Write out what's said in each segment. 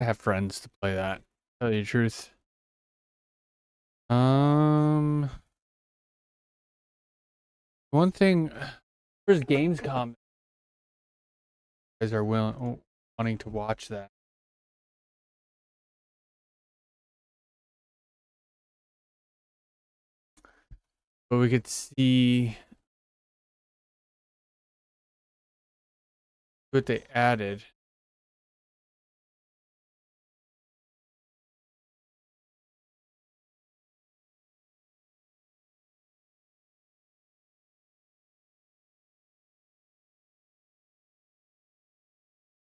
I have friends to play that. Tell you the truth. One thing, there's GamesCom. You guys are wanting to watch that. But we could see what they added.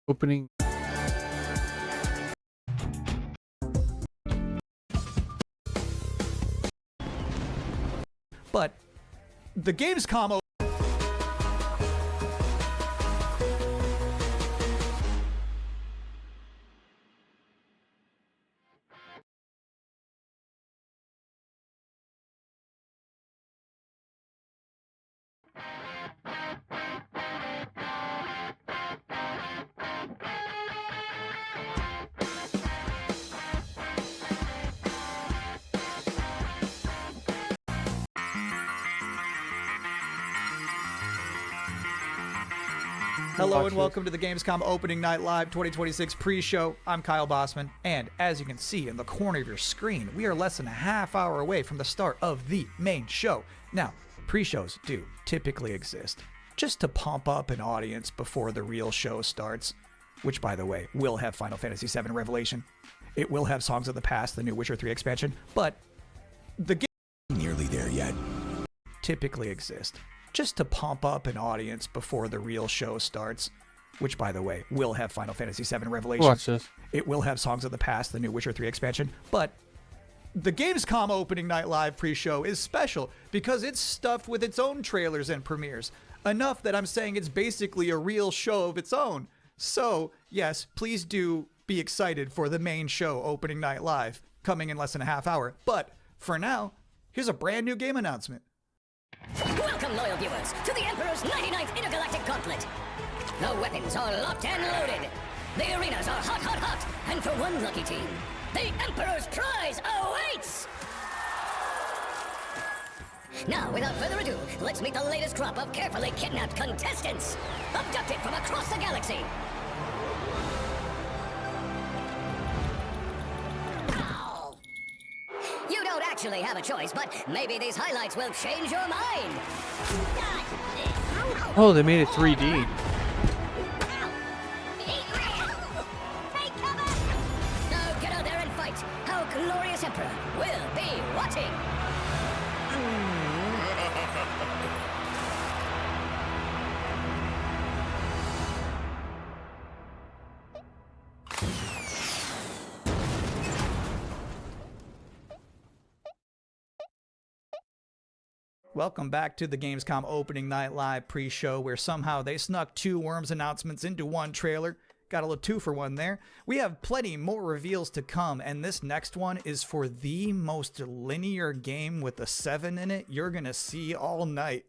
Opening. But the GamesCom Hello and welcome to the Gamescom Opening Night Live 2026 pre-show. I'm Kyle Bossman, and as you can see in the corner of your screen, we are less than a half hour away from the start of the main show. Now, pre-shows do typically exist just to pump up an audience before the real show starts, which, by the way, will have Final Fantasy VII Revelation. It will have Songs of the Past, the new Witcher 3 expansion, but the game nearly there yet. Typically exist just to pump up an audience before the real show starts, which, by the way, will have Final Fantasy VII Revelation. Watch this. It will have Songs of the Past, the new Witcher 3 expansion, but the Gamescom Opening Night Live pre-show is special because it's stuffed with its own trailers and premieres, enough that I'm saying it's basically a real show of its own. So, yes, please do be excited for the main show, Opening Night Live, coming in less than a half hour. But for now, here's a brand new game announcement. Welcome, loyal viewers, to the Emperor's 99th Intergalactic Gauntlet. The weapons are locked and loaded. The arenas are hot, hot, hot. And for one lucky team, the Emperor's prize awaits! Now, without further ado, let's meet the latest crop of carefully kidnapped contestants, abducted from across the galaxy. Ow! You don't actually have a choice, but maybe these highlights will change your mind. Oh, they made it 3D. Now get out there and fight. Our glorious Emperor will be watching. Welcome back to the Gamescom Opening Night Live pre-show, where somehow they snuck two Worms announcements into one trailer. Got a little 2-for-1 there. We have plenty more reveals to come, and this next one is for the most linear game with a 7 in it you're gonna see all night.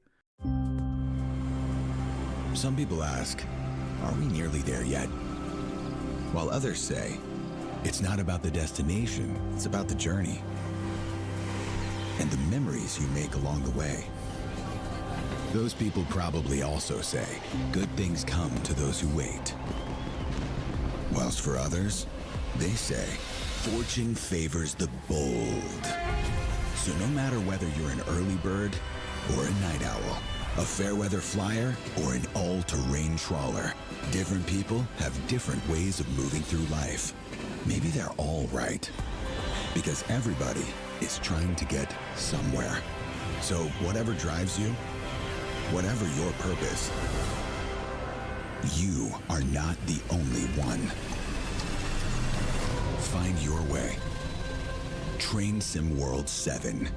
Some people ask, are we nearly there yet? While others say, it's not about the destination, it's about the journey. And the memories you make along the way. Those people probably also say, good things come to those who wait. Whilst for others, they say, fortune favors the bold. So no matter whether you're an early bird or a night owl, a fair weather flyer or an all-terrain trawler, different people have different ways of moving through life. Maybe they're all right. Because everybody is trying to get somewhere. So whatever drives you, whatever your purpose, you are not the only one. Find your way. Train Sim World 7.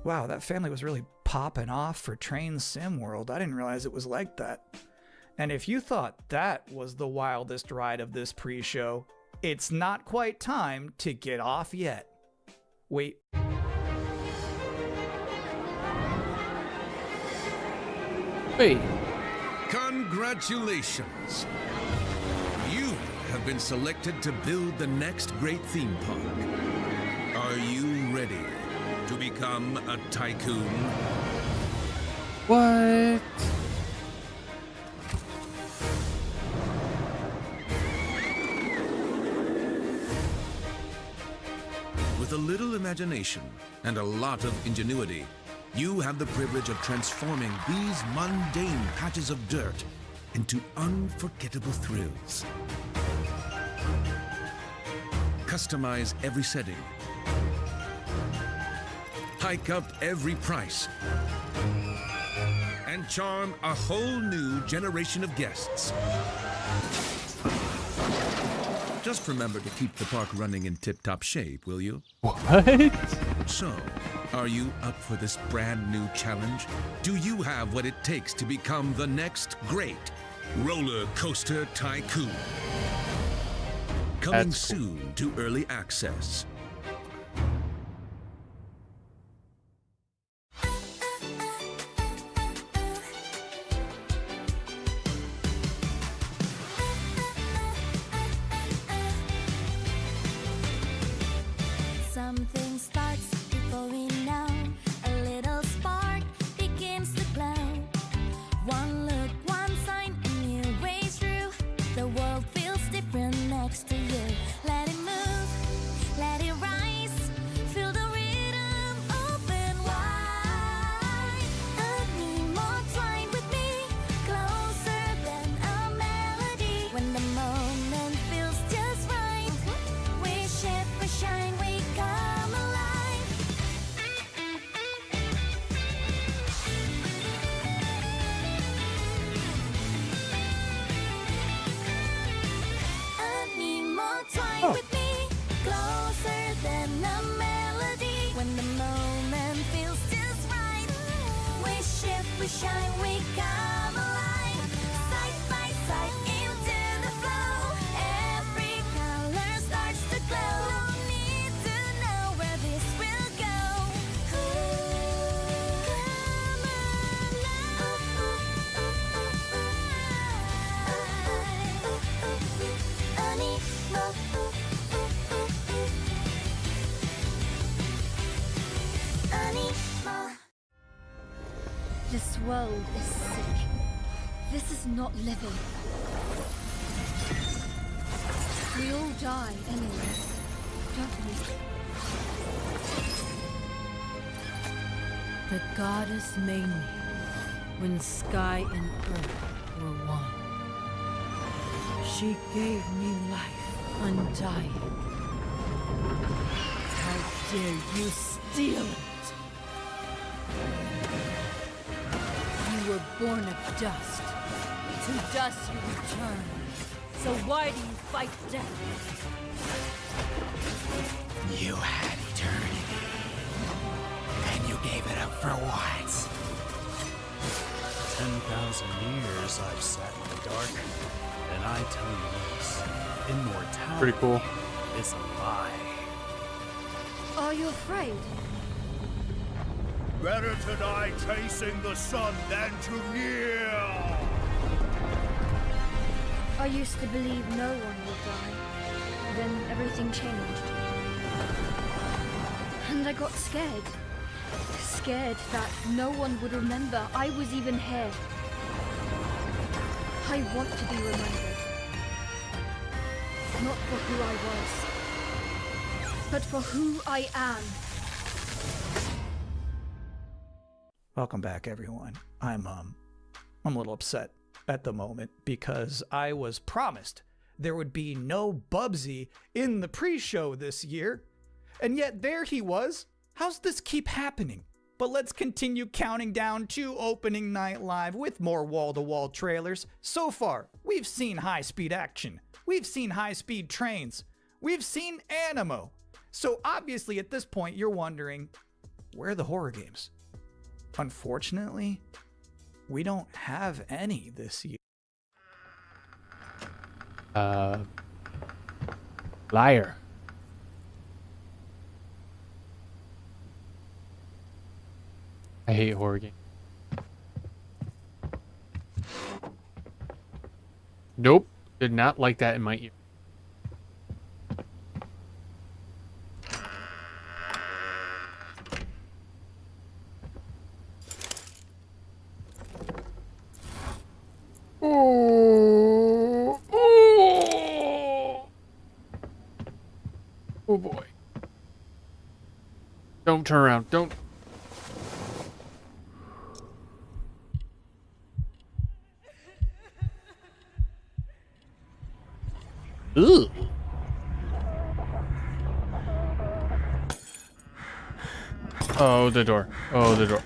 Wow, that family was really popping off for Train Sim World. I didn't realize it was like that. And if you thought that was the wildest ride of this pre-show, it's not quite time to get off yet. Wait. Wait. Congratulations! have been selected to build the next great theme park. Are you ready to become a tycoon? What? With a little imagination and a lot of ingenuity, you have the privilege of transforming these mundane patches of dirt into unforgettable thrills. Customize every setting. Hike up every price. And charm a whole new generation of guests. Just remember to keep the park running in tip-top shape, will you? What? So, are you up for this brand new challenge? Do you have what it takes to become the next great roller coaster tycoon? Coming That's cool. soon to early access. Something starts before we know. A little spark begins to glow. One look, one sign, a new way through. The world feels different next to you. Let it move, let it rise. Feel the rhythm, open wide. And more twine with me, closer than a melody. When the moment feels just right, we shift, we shine, we come alive. I need more twine with me, closer than a melody. When the moment feels just right, we shift, we shine, we come alive. Side by side into the flow, every color starts to glow. No need to know where this will go. I need more. I need more. This world is sick. This is not living. We all die anyway, don't we? The goddess made me when sky and earth were one. She gave me life undying. How dare you steal it? You were born of dust. To dust you return. So why do you fight death? You had eternity, and you gave it up for what? 10,000 years I've sat in the dark, and I tell you this, immortality Pretty cool. is a lie. Are you afraid? Better to die chasing the sun than to kneel! I used to believe no one would die. Then everything changed. And I got scared. Scared that no one would remember I was even here. I want to be remembered. Not for who I was, but for who I am. Welcome back, everyone. I'm a little upset at the moment because I was promised there would be no Bubsy in the pre-show this year, and yet there he was. How's this keep happening? But let's continue counting down to opening night live with more wall-to-wall trailers. So far, we've seen high-speed action. We've seen high-speed trains. We've seen Animo. So obviously at this point, you're wondering, where are the horror games? Unfortunately, we don't have any this year. Liar. I hate horror games. Nope. Did not like that in my ear. Don't turn around. Don't. Ugh. Oh, the door. Oh, the door.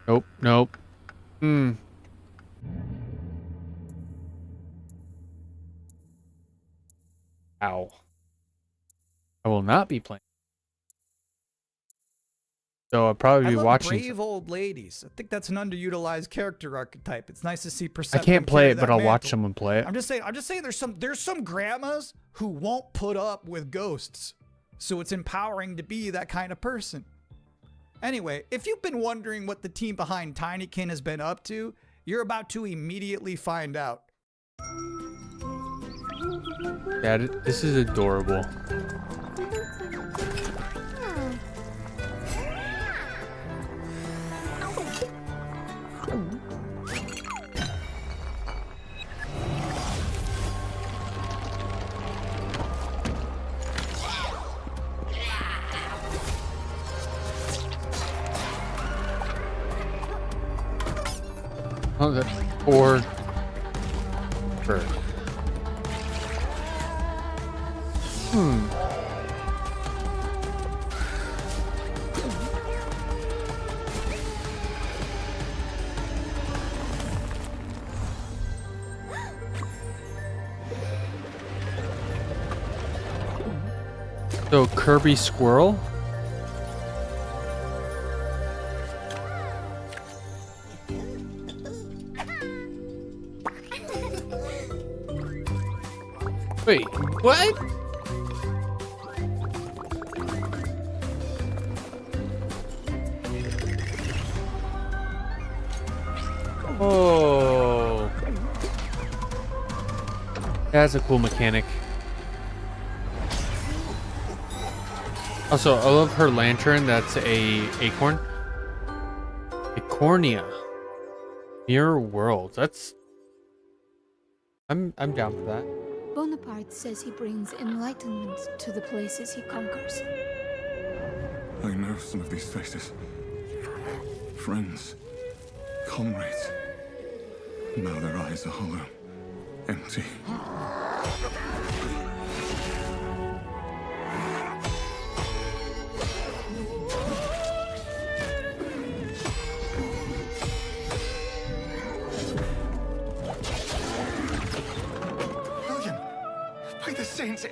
Nope. Nope. Hmm. Ow. I will not be playing. So I'll probably I be love watching. brave old ladies. I think that's an underutilized character archetype. It's nice to see I Perceptive can't play carry it, but that I'll watch mantle. someone play it. I'm just saying there's some grandmas who won't put up with ghosts. So it's empowering to be that kind of person. Anyway, if you've been wondering what the team behind Tinykin has been up to, you're about to immediately find out. Yeah, this is adorable. Oh, that's four birds. So Kirby Squirrel? Wait, what? Oh. That's a cool mechanic. Also, I love her lantern. That's a acorn. Acornia. Mirror world. That's. I'm down for that. Bonaparte says he brings enlightenment to the places he conquers. I know some of these faces. Friends. Comrades. Now their eyes are hollow. Empty.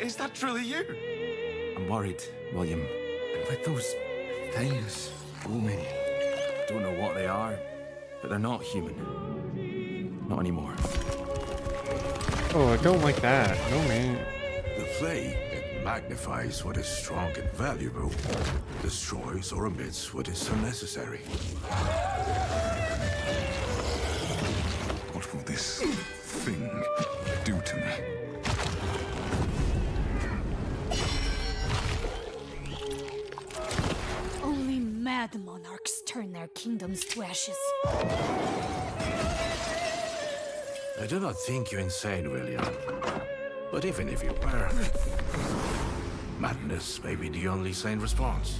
Is that truly you? I'm worried, William. And with those things looming, I don't know what they are, but they're not human. Not anymore. Oh, I don't like that. No, man. The flame, it magnifies what is strong and valuable, destroys or omits what is unnecessary. What will this thing do to me? Only mad monarchs turn their kingdoms to ashes. I do not think you insane, William. But even if you were, madness may be the only sane response.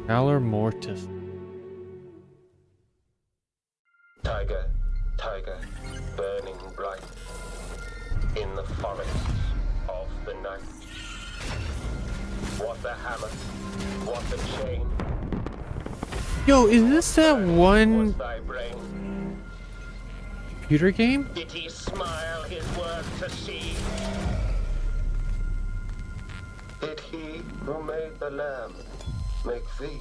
Valor Mortis. Tiger, tiger, burning bright in the forests of the night. What the hammer, what the chain. Yo, is this that one Was thy brain? computer game? Did he smile his work to see? Did he who made the lamb make thee?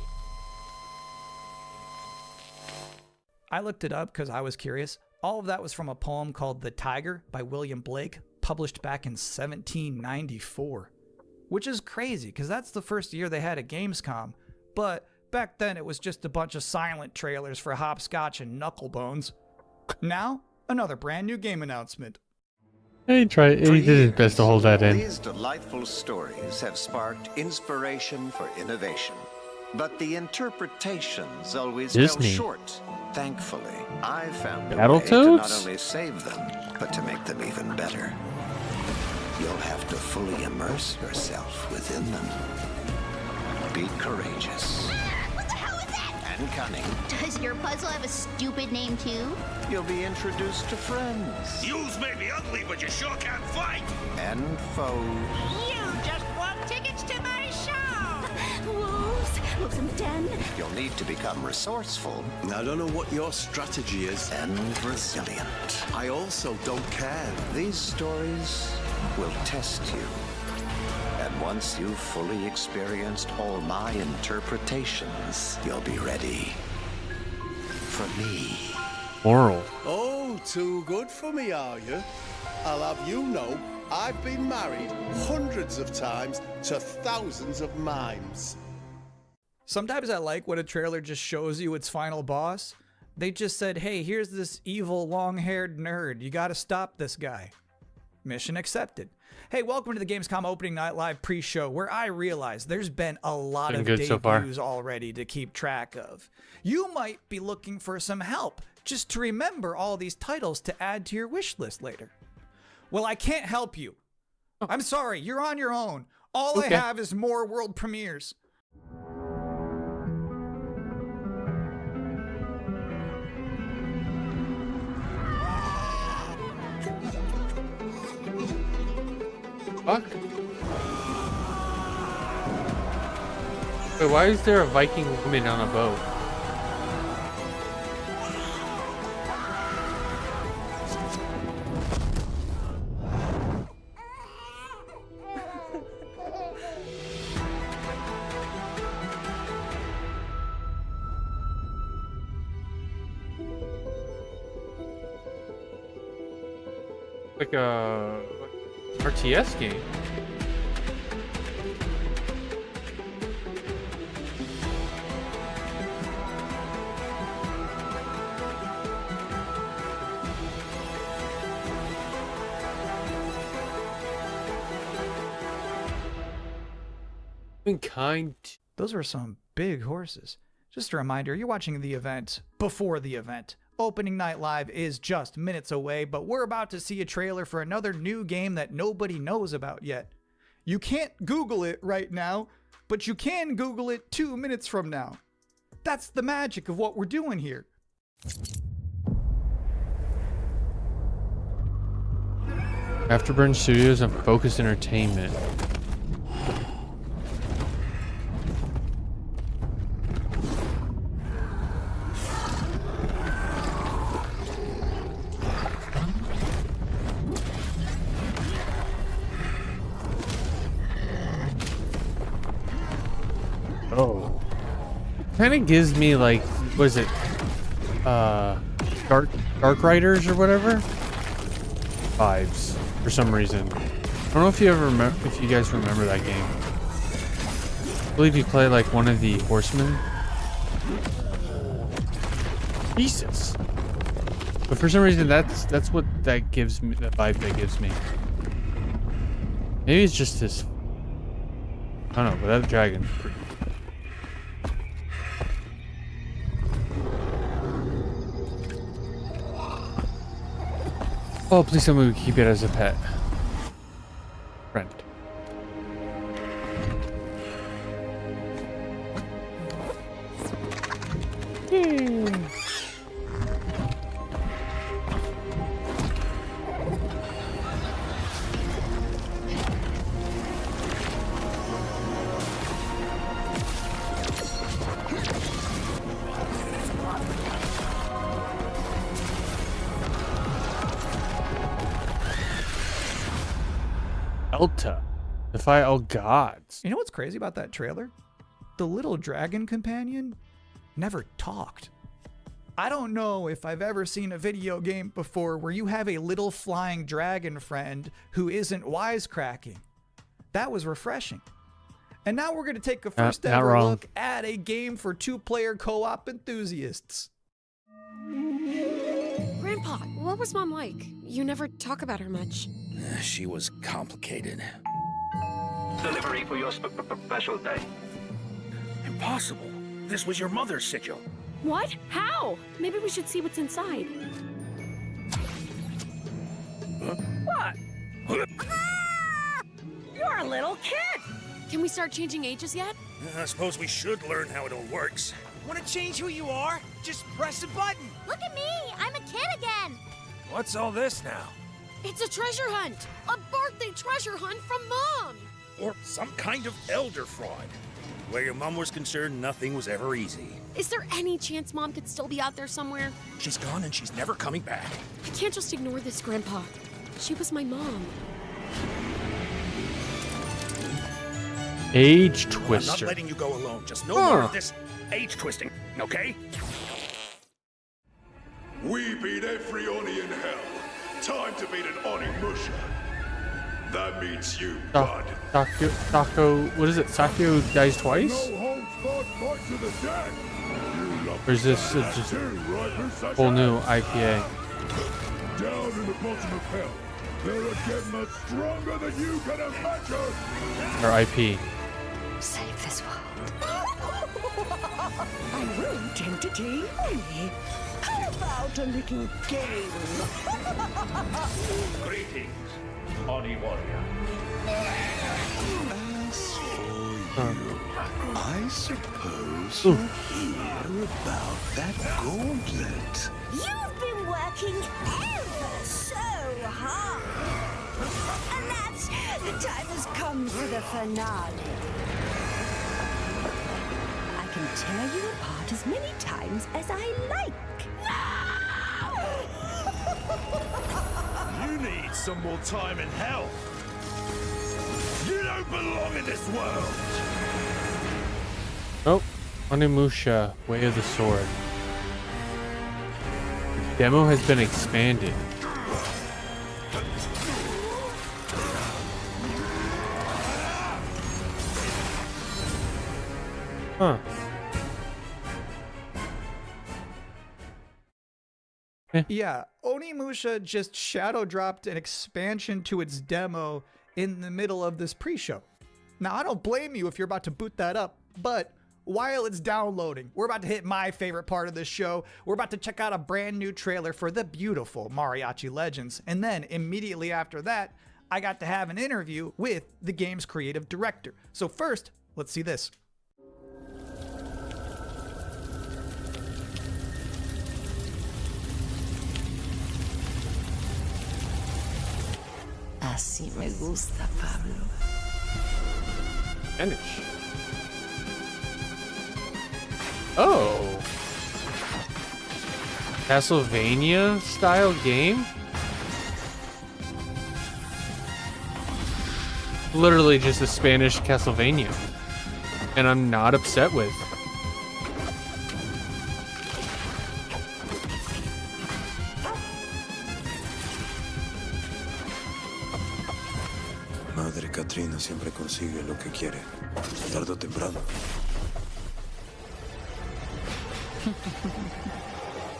I looked it up because I was curious. All of that was from a poem called The Tiger by William Blake, published back in 1794. Which is crazy, because that's the first year they had a Gamescom. But back then it was just a bunch of silent trailers for Hopscotch and Knucklebones. Now, another brand new game announcement. He did his best to hold that in. These delightful stories have sparked inspiration for innovation. But the interpretations always Disney. fell short. Thankfully, I found a way to Battletoads? not only save them, but to make them even better. You'll have to fully immerse yourself within them. Be courageous. What the hell is that? And cunning. Does your puzzle have a stupid name too? You'll be introduced to friends. Yous may be ugly, but you sure can't fight. And foes. You just won tickets to my show! Wolves in the den. You'll need to become resourceful. I don't know what your strategy is. And resilient. I also don't care. These stories will test you. And once you've fully experienced all my interpretations, you'll be ready for me. Moral. Oh, too good for me, are you? I'll have you know, I've been married hundreds of times to thousands of mimes. Sometimes I like when a trailer just shows you its final boss. They just said, hey, here's this evil long-haired nerd. You gotta stop this guy. Mission accepted. Hey, welcome to the Gamescom Opening Night Live pre-show, where I realize there's been a lot of debuts already to keep track of. You might be looking for some help just to remember all these titles to add to your wish list later. Well, I can't help you. I'm sorry, you're on your own. All I have is more world premieres. Fuck. Wait, why is there a Viking woman on a boat? Like a RTS game. Kind. Those were some big horses. Just a reminder, you're watching the event before the event. Opening Night Live is just minutes away, but we're about to see a trailer for another new game that nobody knows about yet. You can't Google it right now, but you can Google it 2 minutes from now. That's the magic of what we're doing here. Afterburn Studios and Focus Entertainment. Oh. Kind of gives me like, what is it? Dark Riders or whatever? Vibes for some reason. I don't know if you ever remember, if you guys remember that game. I believe you play like one of the horsemen. Jesus. But for some reason that's what that gives me, the vibe that gives me. Maybe it's just this, I don't know, but that dragon's pretty. Oh, please tell me we keep it as a pet. Friend. Yay. Elta. Defy all gods. You know what's crazy about that trailer? The little dragon companion never talked. I don't know if I've ever seen a video game before where you have a little flying dragon friend who isn't wisecracking. That was refreshing. And now we're going to take a first ever look at a game for two-player co-op enthusiasts. Grandpa, what was Mom like? You never talk about her much. She was complicated. Delivery for your special day. Impossible. This was your mother's sigil. What? How? Maybe we should see what's inside. What? You're a little kid! Can we start changing ages yet? I suppose we should learn how it all works. Want to change who you are? Just press a button. Look at me! I'm a kid again! What's all this now? It's a treasure hunt! A birthday treasure hunt from Mom! Or some kind of elder fraud. Where your mom was concerned, nothing was ever easy. Is there any chance Mom could still be out there somewhere? She's gone and she's never coming back. I can't just ignore this, Grandpa. She was my mom. Age I'm twister. not letting you go alone. Just no more of this age twisting, okay? We beat every Oni in hell. Time to beat an Onimusha. That means you, bud. Taco, what is it? Sakio dies twice? Or is this just a whole new IPA? Down in the bottom of hell, they're again much stronger than you can imagine. Or IP. Save this world. I won't entertain Oni. How about a little game? Greetings, Oni Warrior. As for you, I suppose you'll hear about that gauntlet. You've been working ever so hard. And that's the time has come for the finale. I can tear you apart as many times as I like. You need some more time in hell. You don't belong in this world. Oh, Onimusha, Way of the Sword. Demo has been expanded. Huh. Yeah, Onimusha just shadow dropped an expansion to its demo in the middle of this pre-show. Now, I don't blame you if you're about to boot that up, but while it's downloading, we're about to hit my favorite part of this show. We're about to check out a brand new trailer for the beautiful Mariachi Legends, and then immediately after that, I got to have an interview with the game's creative director. So first, let's see this. Así me gusta, Pablo. Finish. Oh. Castlevania style game? Literally just a Spanish Castlevania. And I'm not upset with. Madre Katrina siempre consigue lo que quiere, tarde o temprano.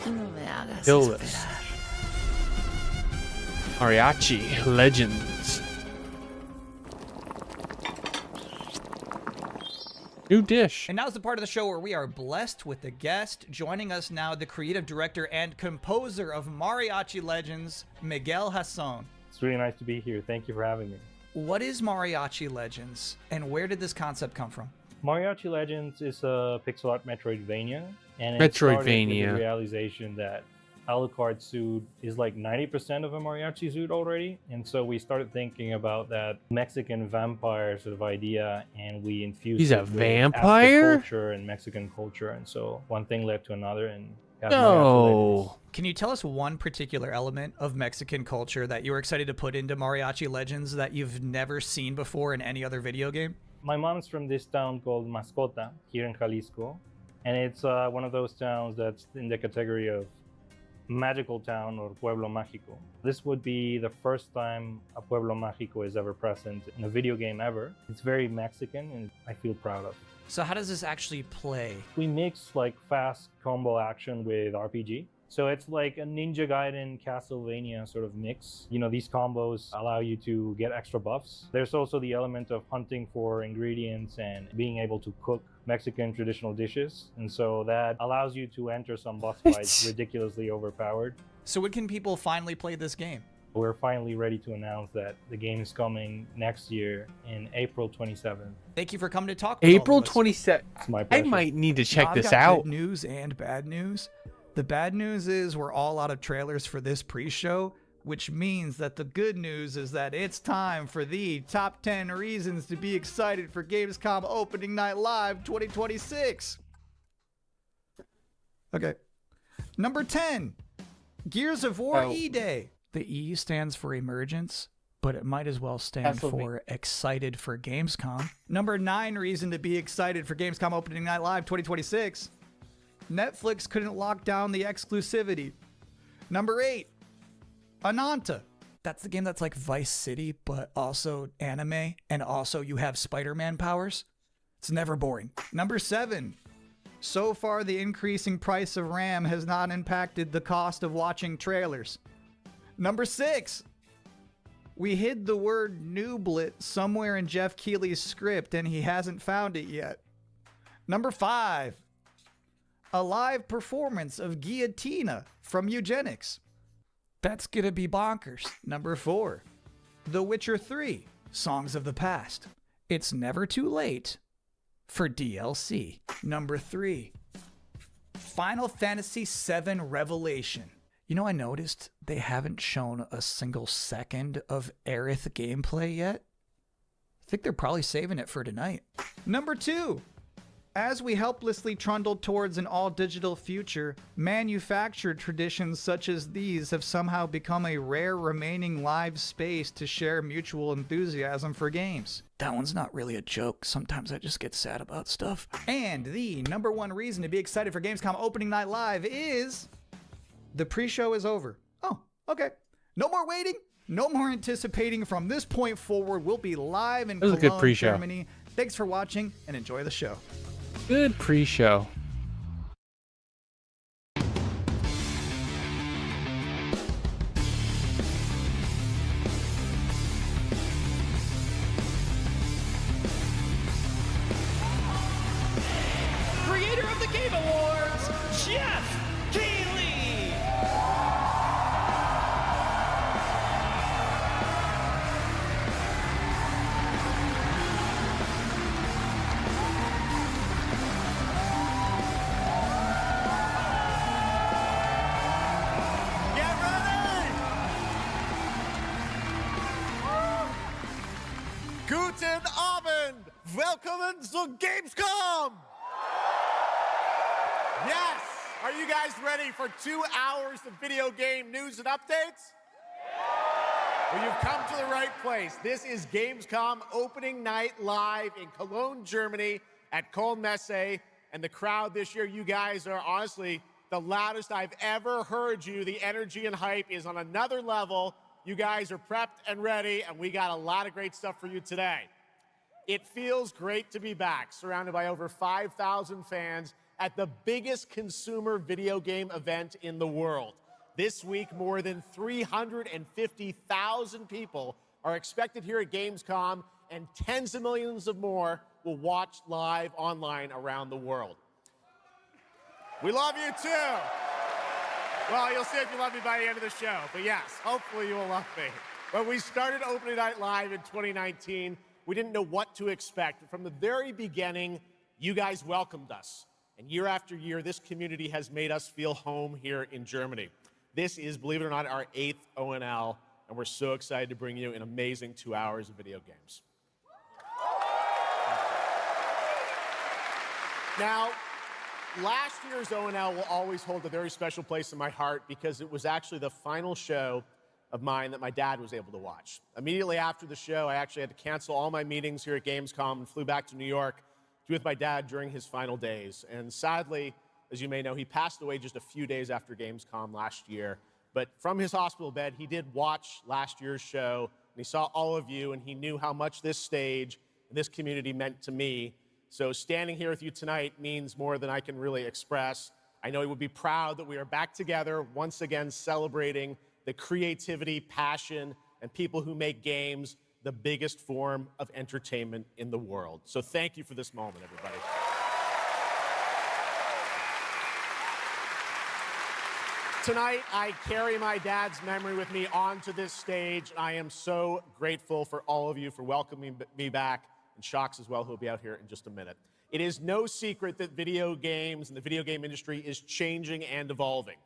No me hagas Kill this. Mariachi Legends. New dish. And now's the part of the show where we are blessed with a guest. Joining us now, the creative director and composer of Mariachi Legends, Miguel Hasson. It's really nice to be here. Thank you for having me. What is Mariachi Legends, and where did this concept come from? Mariachi Legends is a pixel art Metroidvania, and it started with the realization that Alucard suit is like 90% of a mariachi suit already, and so we started thinking about that Mexican vampire sort of idea, and we infused He's it a with vampire? Aztec culture and Mexican culture, and so one thing led to another, and No. Can you tell us one particular element of Mexican culture that you were excited to put into Mariachi Legends that you've never seen before in any other video game? My mom's from this town called Mascota here in Jalisco, and it's one of those towns that's in the category of magical town or pueblo mágico. This would be the first time a pueblo mágico is ever present in a video game ever. It's very Mexican, and I feel proud of it. So how does this actually play? We mix like fast combo action with RPG. So it's like a Ninja Gaiden Castlevania sort of mix. You know, these combos allow you to get extra buffs. There's also the element of hunting for ingredients and being able to cook Mexican traditional dishes. And so that allows you to enter some boss fights ridiculously overpowered. So when can people finally play this game? We're finally ready to announce that the game is coming next year in April 27th. Thank you for coming to talk with April all of us. 27th. It's my I pleasure. might need to Now, check I've this got out. Good news and bad news. The bad news is we're all out of trailers for this pre-show, which means that the good news is that it's time for the top 10 reasons to be excited for Gamescom Opening Night Live 2026. Okay. Number 10, Gears of War E-Day. The E stands for emergence, but it might as well stand for excited for Gamescom. Number 9 reason to be excited for Gamescom Opening Night Live 2026. Netflix couldn't lock down the exclusivity. Number 8, Ananta. That's the game that's like Vice City, but also anime, and also you have Spider-Man powers. It's never boring. Number 7, so far the increasing price of RAM has not impacted the cost of watching trailers. Number 6, we hid the word nooblet somewhere in Jeff Keighley's script and he hasn't found it yet. Number 5, a live performance of Guillotina from Eugenics. That's gonna be bonkers. Number 4, The Witcher 3, Songs of the Past. It's never too late for DLC. Number 3, Final Fantasy VII Revelation. You know, I noticed they haven't shown a single second of Aerith gameplay yet. I think they're probably saving it for tonight. Number 2, as we helplessly trundle towards an all-digital future, manufactured traditions such as these have somehow become a rare remaining live space to share mutual enthusiasm for games. That one's not really a joke. Sometimes I just get sad about stuff. And the number 1 reason to be excited for Gamescom Opening Night Live is the pre-show is over. Oh, okay. No more waiting. No more anticipating. From this point forward, we'll be live in was a good Cologne, pre-show. Germany. Thanks for watching and enjoy the show. Good pre-show. Creator of the Game Awards, Jeff Keighley! Get ready! Guten Abend! Welcome to Gamescom! Yes! Are you guys ready for 2 hours of video game news and updates? Well, you've come to the right place. This is Gamescom Opening Night Live in Cologne, Germany at Köln-Messe. And the crowd this year, you guys are honestly the loudest I've ever heard you. The energy and hype is on another level. You guys are prepped and ready, and we got a lot of great stuff for you today. It feels great to be back, surrounded by over 5,000 fans at the biggest consumer video game event in the world. This week, more than 350,000 people are expected here at Gamescom, and tens of millions of more will watch live online around the world. We love you too. Well, you'll see if you love me by the end of the show, but yes, hopefully you will love me. When we started Opening Night Live in 2019, we didn't know what to expect. From the very beginning, you guys welcomed us. And year after year, this community has made us feel home here in Germany. This is, believe it or not, our 8th ONL, and we're so excited to bring you an amazing 2 hours of video games. Now, last year's ONL will always hold a very special place in my heart because it was actually the final show of mine that my dad was able to watch. Immediately after the show, I actually had to cancel all my meetings here at Gamescom and flew back to New York to be with my dad during his final days. And sadly, as you may know, he passed away just a few days after Gamescom last year. But from his hospital bed, he did watch last year's show, and he saw all of you, and he knew how much this stage and this community meant to me. So standing here with you tonight means more than I can really express. I know he would be proud that we are back together once again celebrating the creativity, passion, and people who make games the biggest form of entertainment in the world. So thank you for this moment, everybody. Tonight, I carry my dad's memory with me onto this stage. I am so grateful for all of you for welcoming me back, and Shocks as well, who will be out here in just a minute. It is no secret that video games and the video game industry is changing and evolving.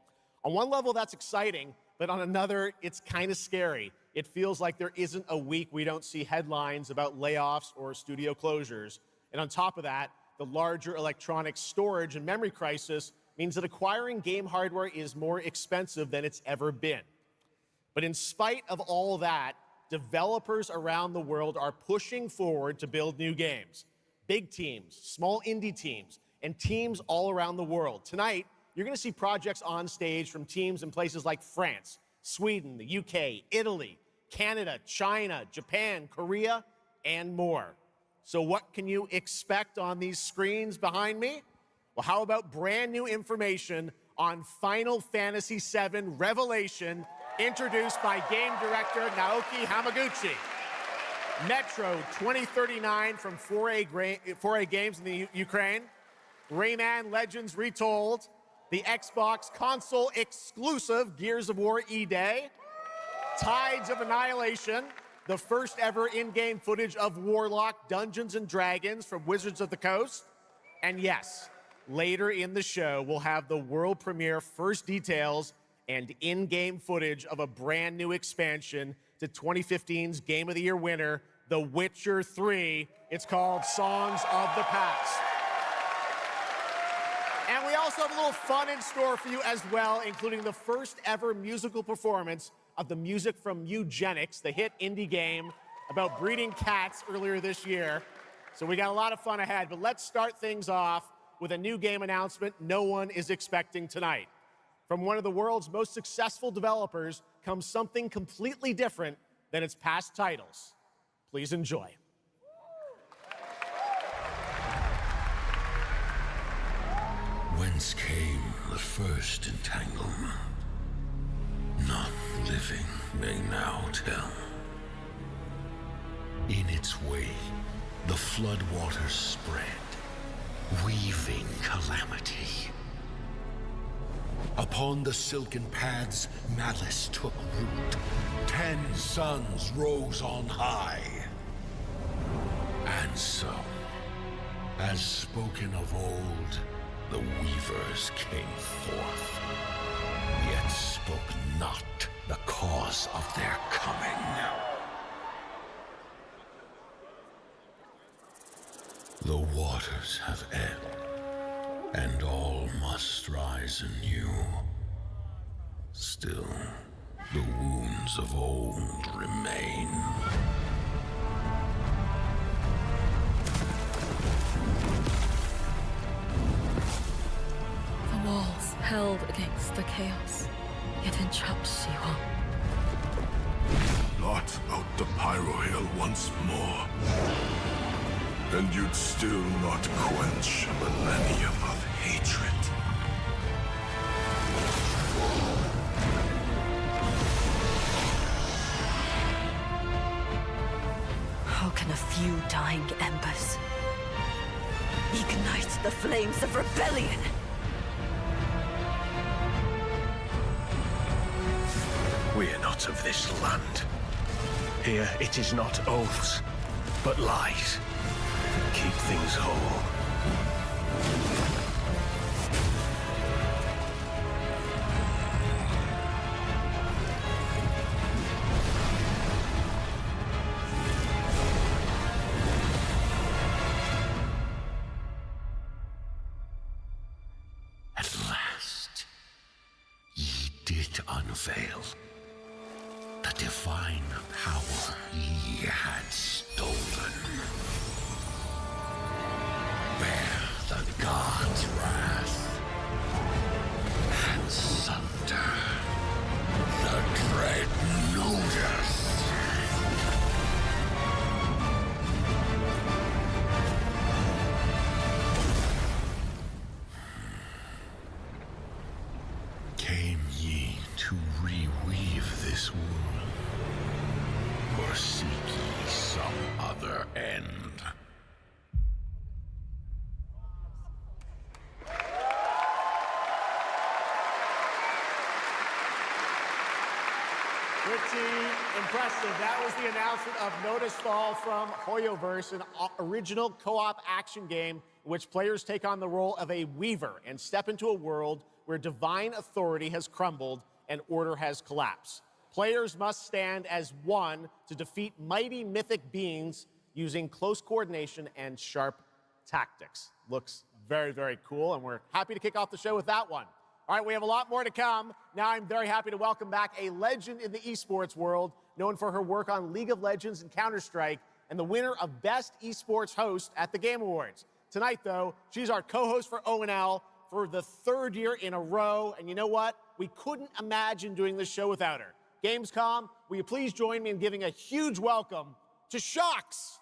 On one level, that's exciting, but on another, it's kind of scary. It feels like there isn't a week we don't see headlines about layoffs or studio closures. And on top of that, the larger electronic storage and memory crisis means that acquiring game hardware is more expensive than it's ever been. But in spite of all that, developers around the world are pushing forward to build new games. Big teams, small indie teams, and teams all around the world. Tonight, you're gonna see projects on stage from teams in places like France, Sweden, the UK, Italy, Canada, China, Japan, Korea, and more. So what can you expect on these screens behind me? Well, how about brand new information on Final Fantasy VII Revelation, introduced by game director Naoki Hamaguchi. Metro 2039 from 4A Games in the Ukraine. Rayman Legends Retold. The Xbox console exclusive Gears of War E-Day. Tides of Annihilation, the first ever in-game footage of Warlock Dungeons & Dragons from Wizards of the Coast. And yes, later in the show, we'll have the world premiere first details and in-game footage of a brand new expansion to 2015's Game of the Year winner, The Witcher 3. It's called Songs of the Past. And we also have a little fun in store for you as well, including the first ever musical performance of the music from Eugenics, the hit indie game about breeding cats earlier this year. So we got a lot of fun ahead, but let's start things off with a new game announcement no one is expecting tonight. From one of the world's most successful developers comes something completely different than its past titles. Please enjoy. Whence came the first entanglement? None living may now tell. In its way, the floodwaters spread, weaving calamity. Upon the silken paths, malice took root. 10 suns rose on high. And so, as spoken of old, the weavers came forth, yet spoke not the cause of their coming. The waters have ebbed, and all must rise anew. Still, the wounds of old remain. The walls held against the chaos, yet entrapped Shiwa. Blot out the Pyro Hill once more, and you'd still not quench a millennium of hatred. How can a few dying embers ignite the flames of rebellion? We are not of this land. Here it is not oaths, but lies that keep things whole. At last, ye did unveil the divine power ye had stolen. Bear the god's wrath and sunder the dread Nodus. seek ye some other end? Pretty impressive. That was the announcement of Notice Fall from Hoyoverse, an original co-op action game in which players take on the role of a weaver and step into a world where divine authority has crumbled and order has collapsed. Players must stand as one to defeat mighty mythic beings using close coordination and sharp tactics. Looks very, very cool, and we're happy to kick off the show with that one. All right, we have a lot more to come. Now I'm very happy to welcome back a legend in the esports world, known for her work on League of Legends and Counter-Strike, and the winner of Best Esports Host at the Game Awards. Tonight, though, she's our co-host for ONL for the third year in a row, and you know what? We couldn't imagine doing this show without her. Gamescom, will you please join me in giving a huge welcome to Shocks?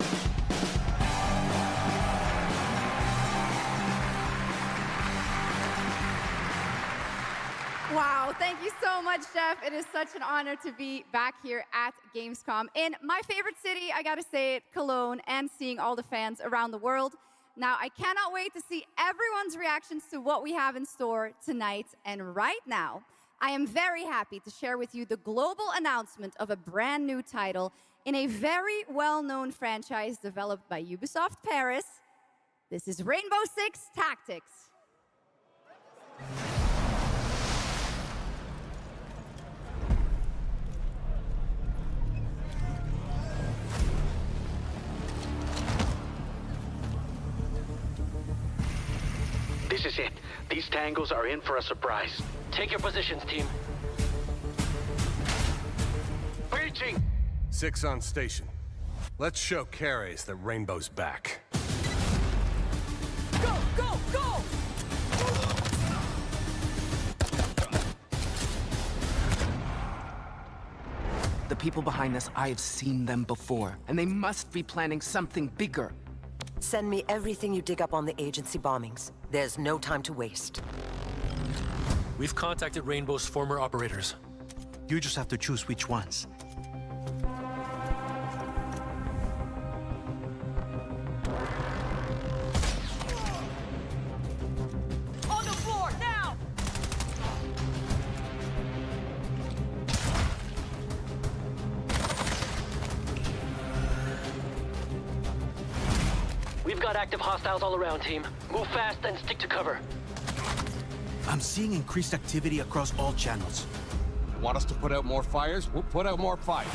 Wow, thank you so much, Jeff. It is such an honor to be back here at Gamescom in my favorite city, I gotta say it, Cologne, and seeing all the fans around the world. Now, I cannot wait to see everyone's reactions to what we have in store tonight. And right now, I am very happy to share with you the global announcement of a brand new title in a very well-known franchise developed by Ubisoft Paris. This is Rainbow Six Tactics. This is it. These tangos are in for a surprise. Take your positions, team. Breaching! 6 on station. Let's show Cares that Rainbow's back. Go, go, go! The people behind this, I have seen them before, and they must be planning something bigger. Send me everything you dig up on the agency bombings. There's no time to waste. We've contacted Rainbow's former operators. You just have to choose which ones. On the floor, now! We've got active hostiles all around, team. Move fast and stick to cover. I'm seeing increased activity across all channels. Want us to put out more fires? We'll put out more fires.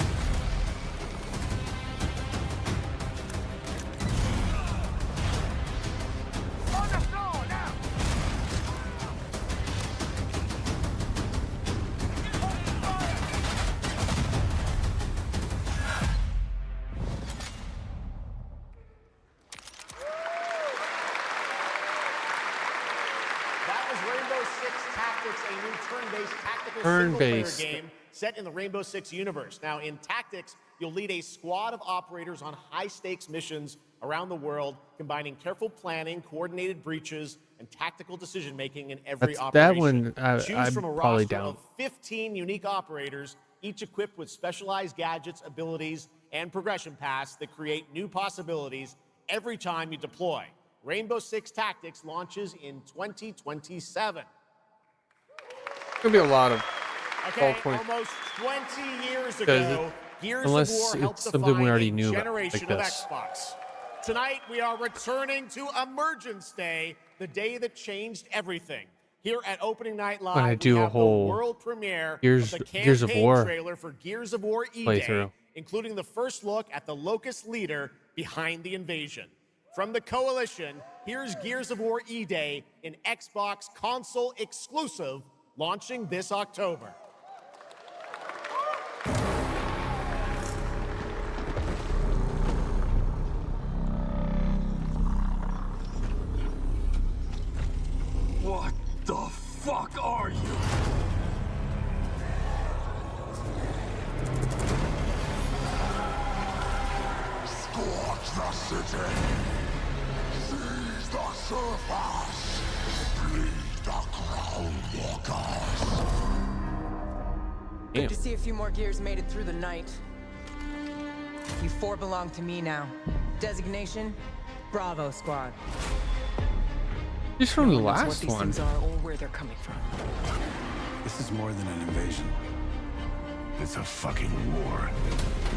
On the floor, now! That was Rainbow Six Tactics, a new turn-based tactical Turn-based. single-player game set in the Rainbow Six universe. Now, in Tactics, you'll lead a squad of operators on high-stakes missions around the world, combining careful planning, coordinated breaches, and tactical decision-making in every That operation. one, Choose I'm from a probably roster down. of 15 unique operators, each equipped with specialized gadgets, abilities, and progression paths that create new possibilities every time you deploy. Rainbow Six Tactics launches in 2027. Could be a lot of Okay, all 20 almost 20 years Because ago, Gears of unless War helped it's something we define already a knew about, generation like of this. Xbox. Tonight, we are returning to Emergence Day, the day that changed everything. Here at Opening Night Live, When I do we a have whole the world premiere Gears of the of campaign War trailer for Gears of War E-Day, playthrough. including the first look at the Locust leader behind the invasion. From the Coalition, here's Gears of War E-Day, an Xbox console exclusive, launching this October. What the fuck are you? Scorch the city. Seize the surface. Bleed the Groundwalkers. Good to see a few more gears made it through the night. You four belong to me now. Designation, Bravo Squad. He's from the No one knows what last these one. things are or where they're coming from. This is more than an invasion. It's a fucking war.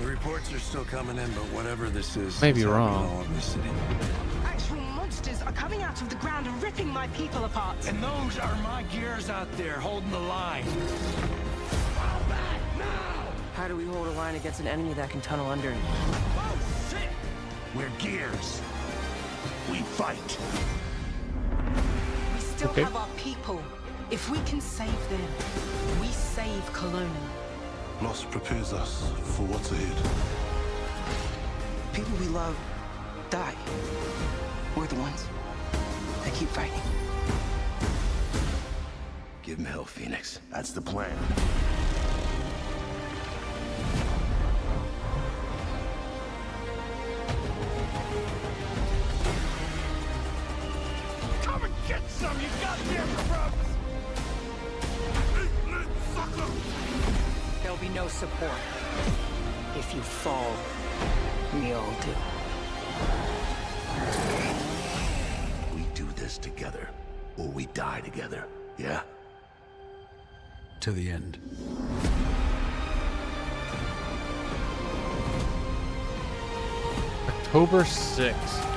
The reports are still coming in, but whatever this is, May be it's happening wrong. all over the city. Actual monsters are coming out of the ground and ripping my people apart. And those are my gears out there holding the line. How do we hold a line against an enemy that can tunnel under it? Oh, shit! We're gears. We fight. We still Okay. have our people. If we can save them, we save Cologne. Loss prepares us for what's ahead. People we love die. We're the ones that keep fighting. Give him hell, Phoenix. That's the plan. Come and get some, you goddamn grubs! There'll be no support. If you fall, we all do. We do this together, or we die together, yeah? To the end. October 6th.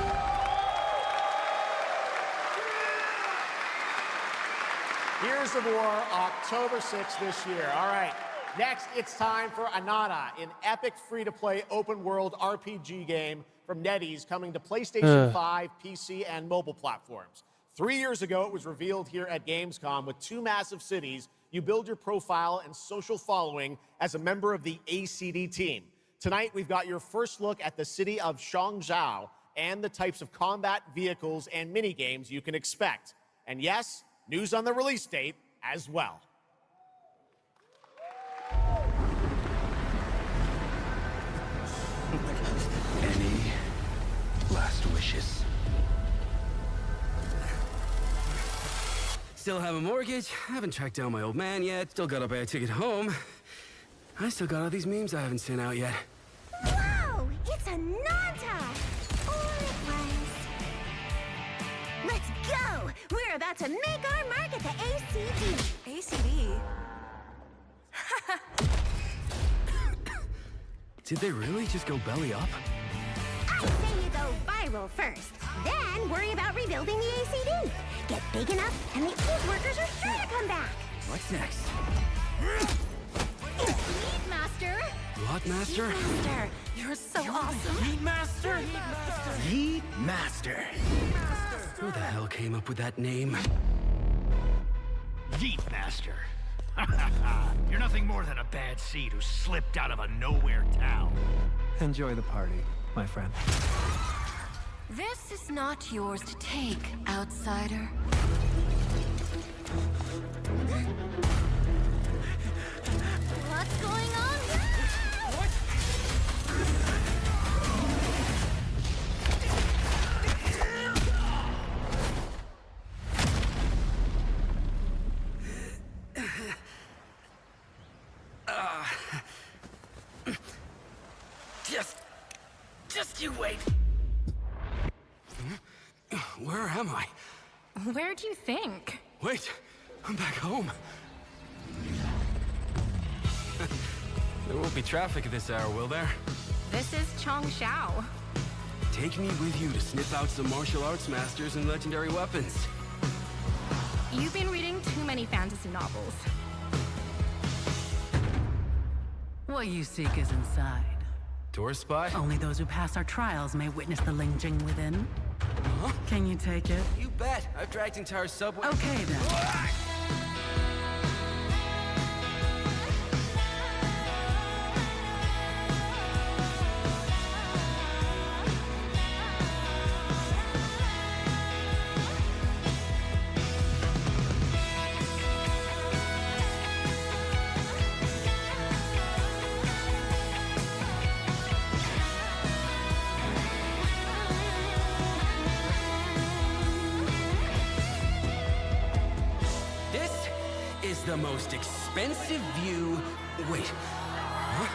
Gears of War, October 6th this year. All right, next it's time for Anana, an epic free-to-play open-world RPG game from NetEase coming to PlayStation 5, PC, and mobile platforms. 3 years ago, it was revealed here at Gamescom. With 2 massive cities, you build your profile and social following as a member of the ACD team. Tonight, we've got your first look at the city of Shangzhou and the types of combat vehicles and mini-games you can expect. And yes, news on the release date as well. Any last wishes? Still have a mortgage, haven't tracked down my old man yet, still gotta buy a ticket home. I still got all these memes I haven't sent out yet. Whoa! It's a Nanta! Or it was. Let's go! We're about to make our mark at the ACD. ACD? Did they really just go belly up? I say you go viral first, then worry about rebuilding the ACD. Get big enough, and the old workers are sure to come back. What's next? Heat Master! What, Master? Master, you're so awesome. Heat Master? Heat Master. Who the hell came up with that name? Yeet Master. You're nothing more than a bad seed who slipped out of a nowhere town. Enjoy the party, my friend. This is not yours to take, outsider. What's going on here? Just you wait. Where am I? Where do you think? Wait, I'm back home. There won't be traffic at this hour, will there? This is Changshao. Take me with you to sniff out some martial arts masters and legendary weapons. You've been reading too many fantasy novels. What you seek is inside. Tourist spy? Only those who pass our trials may witness the Lingjing within. Huh? Can you take it? You bet. I've dragged entire subway. Okay then. The most expensive view. Wait. Huh?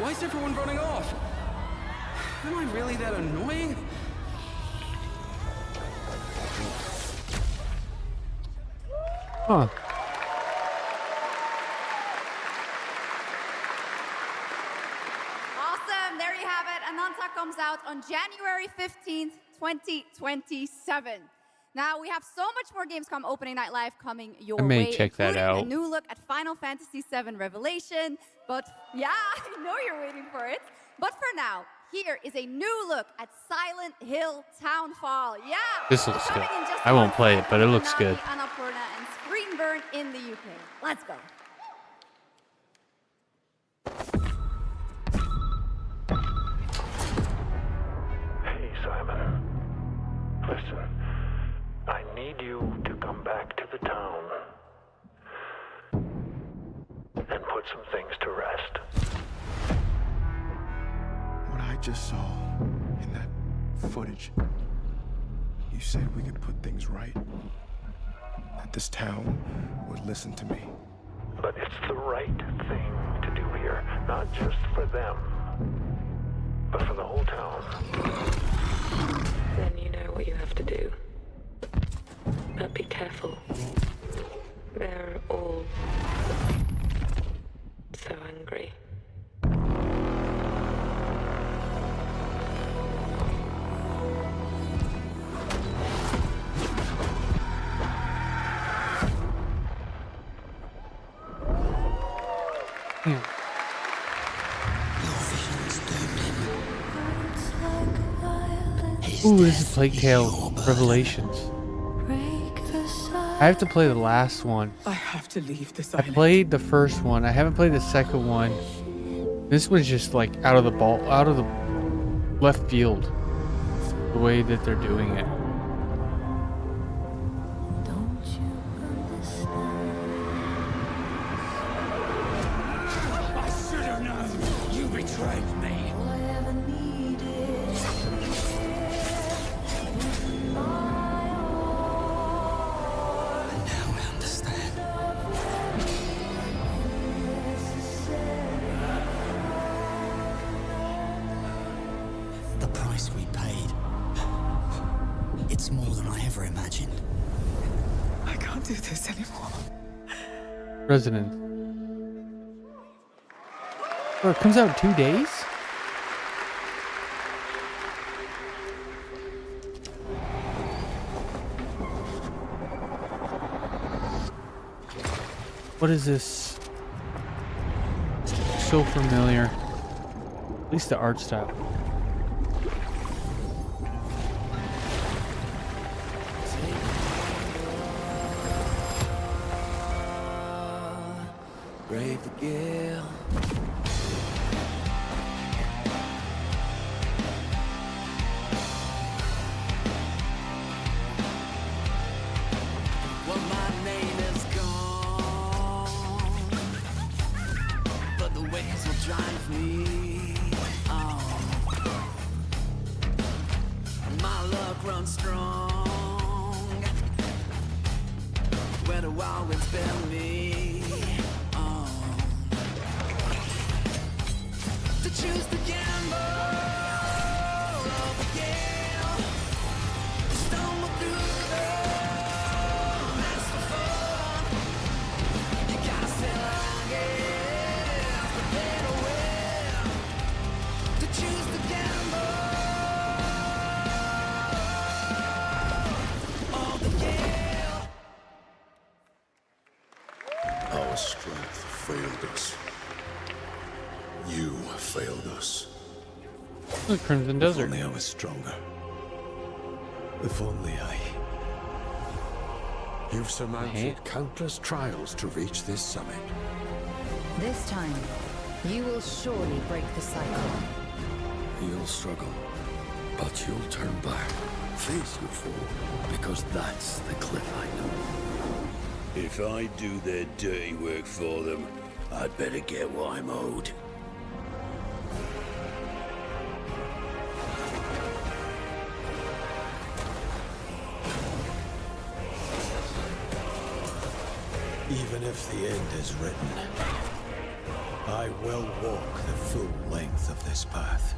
Why is everyone running off? Am I really that annoying? Huh. Awesome. There you have it. Ananta comes out on January 15th, 2027. Now, we have so much more Gamescom Opening Night Live coming your I may way, check that including out. a new look at Final Fantasy VII Revelation. But yeah, I know you're waiting for it. But for now, here is a new look at Silent Hill Townfall. Yeah, This looks good. coming in just I won't one play it, but it from looks Konami, good. Annapurna, and Screenburn in the UK. Let's go. Hey, Simon. Listen, I need you to come back to the town and put some things to rest. What I just saw in that footage, you said we could put things right. That this town would listen to me. But it's the right thing to do here, not just for them, but for the whole town. Then you know what you have to do. But be careful. They're all so angry. Ooh, this is Plague Tale Revelations. I have to play the last one. I have to leave this I played the first one. I haven't played the second one. This was just like out of the left field. The way that they're doing it. I should have known. You betrayed me. The price we paid. It's more than I ever imagined. I can't do this anymore. Resident. Oh, it comes out in 2 days? What is this? So familiar. At least the art style. Brave the gale. Well, my name is gone, but the waves will drive me on. My luck runs strong, where the wild winds bear me on. To choose the gamble of the gale, stumble through the masterful. You gotta sail along it, prepare to win. To choose the gamble of the gale. Our strength failed us. You failed us. The Crimson If Desert. only I was stronger. If only I... You've surmounted countless trials to reach this summit. This time, you will surely break the cycle. You'll struggle, but you'll turn back, face your foe, because that's the cliff I know. If I do their dirty work for them, I'd better get what I'm owed. Even if the end is written, I will walk the full length of this path.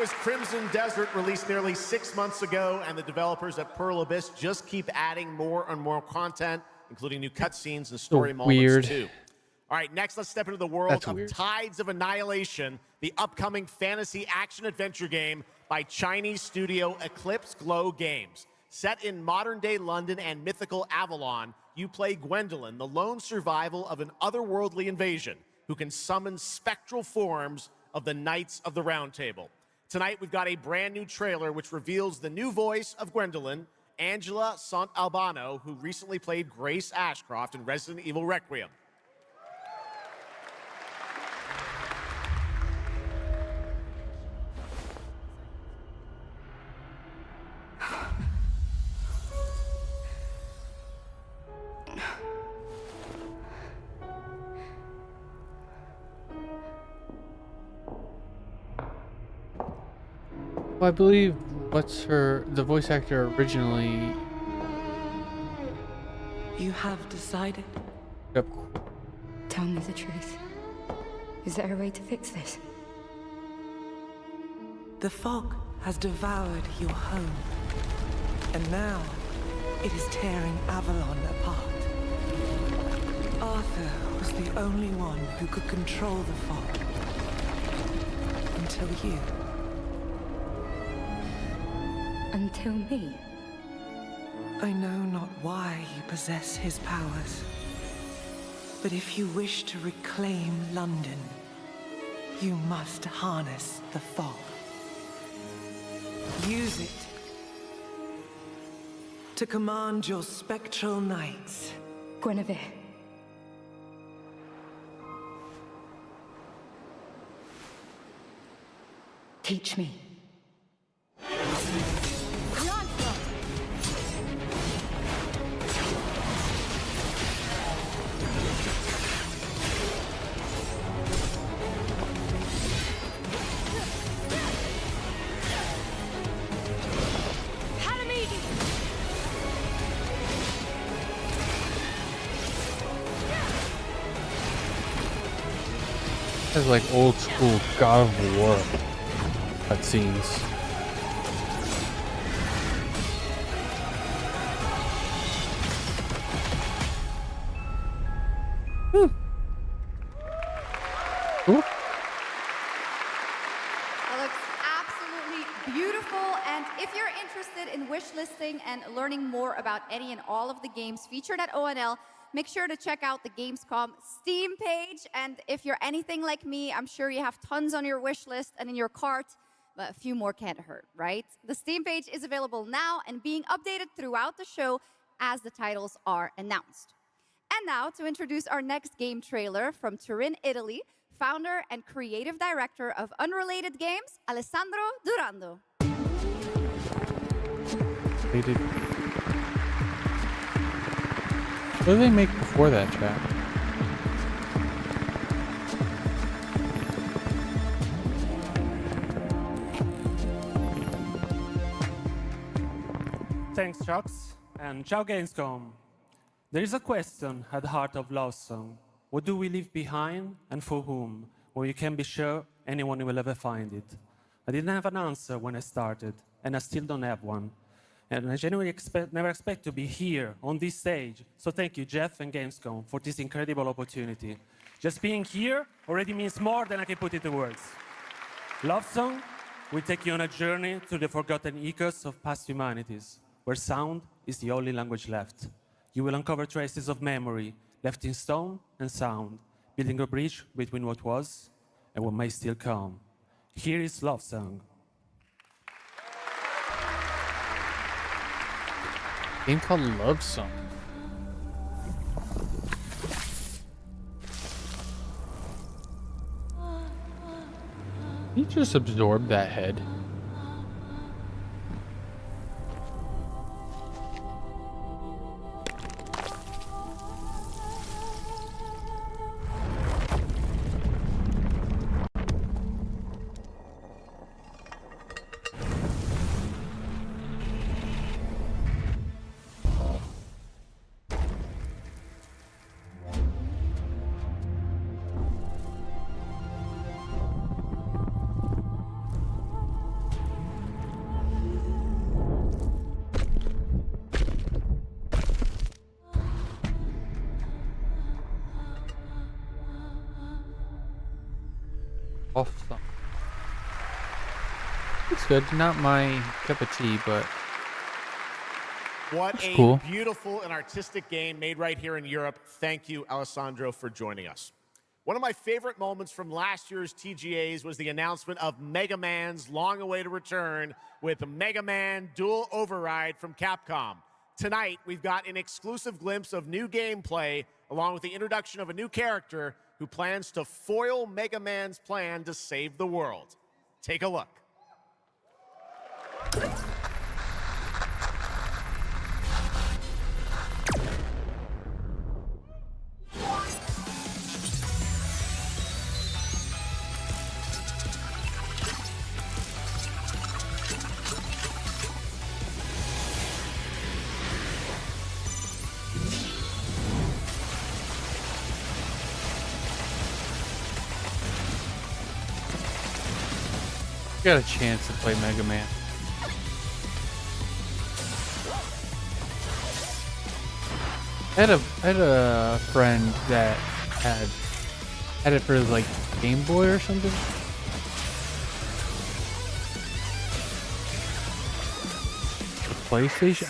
was Crimson Desert, released nearly 6 months ago, and the developers at Pearl Abyss just keep adding more and more content, including new cutscenes and story moments too. All right, next let's step into the world of Tides of Annihilation, the upcoming fantasy action-adventure game by Chinese studio Eclipse Glow Games. Set in modern-day London and mythical Avalon, you play Gwendolyn, the lone survival of an otherworldly invasion who can summon spectral forms of the Knights of the Round Table. Tonight, we've got a brand new trailer which reveals the new voice of Gwendolyn, Angela Sant Albano, who recently played Grace Ashcroft in Resident Evil Requiem. Well, I believe the voice actor originally. You have decided? Yep. Tell me the truth. Is there a way to fix this? The fog has devoured your home. And now, it is tearing Avalon apart. Arthur was the only one who could control the fog. Until you. Until me? I know not why you possess his powers. But if you wish to reclaim London, you must harness the fog. Use it to command your spectral knights. Guinevere. Teach me. Has like old school God of War cutscenes. Cool. That looks absolutely beautiful. And if you're interested in wish listing and learning more about any and all of the games featured at ONL, make sure to check out the GamesCom Steam page. And if you're anything like me, I'm sure you have tons on your wish list and in your cart, but a few more can't hurt, right? The Steam page is available now and being updated throughout the show as the titles are announced. And now to introduce our next game trailer from Turin, Italy, founder and creative director of Unrelated Games, Alessandro Durando. What did they make before that, chat? Thanks, Chucks, and ciao GamesCom. There is a question at the heart of Love Song. What do we leave behind and for whom? When you can be sure anyone will ever find it. I didn't have an answer when I started, and I still don't have one. And I genuinely never expect to be here on this stage. So thank you, Jeff and Gamescom, for this incredible opportunity. Just being here already means more than I can put into words. Love Song will take you on a journey through the forgotten echoes of past humanities, where sound is the only language left. You will uncover traces of memory left in stone and sound, building a bridge between what was and what may still come. Here is Love Song. Game called Love Song. He just absorbed that head. Awesome. It's good. Not my cup of tea, but what it's a cool. beautiful and artistic game made right here in Europe. Thank you, Alessandro, for joining us. One of my favorite moments from last year's TGAs was the announcement of Mega Man's long-awaited return with Mega Man Dual Override from Capcom. Tonight, we've got an exclusive glimpse of new gameplay, along with the introduction of a new character who plans to foil Mega Man's plan to save the world. Take a look. Got a chance to play Mega Man. I had a friend that had it for like Game Boy or something. PlayStation?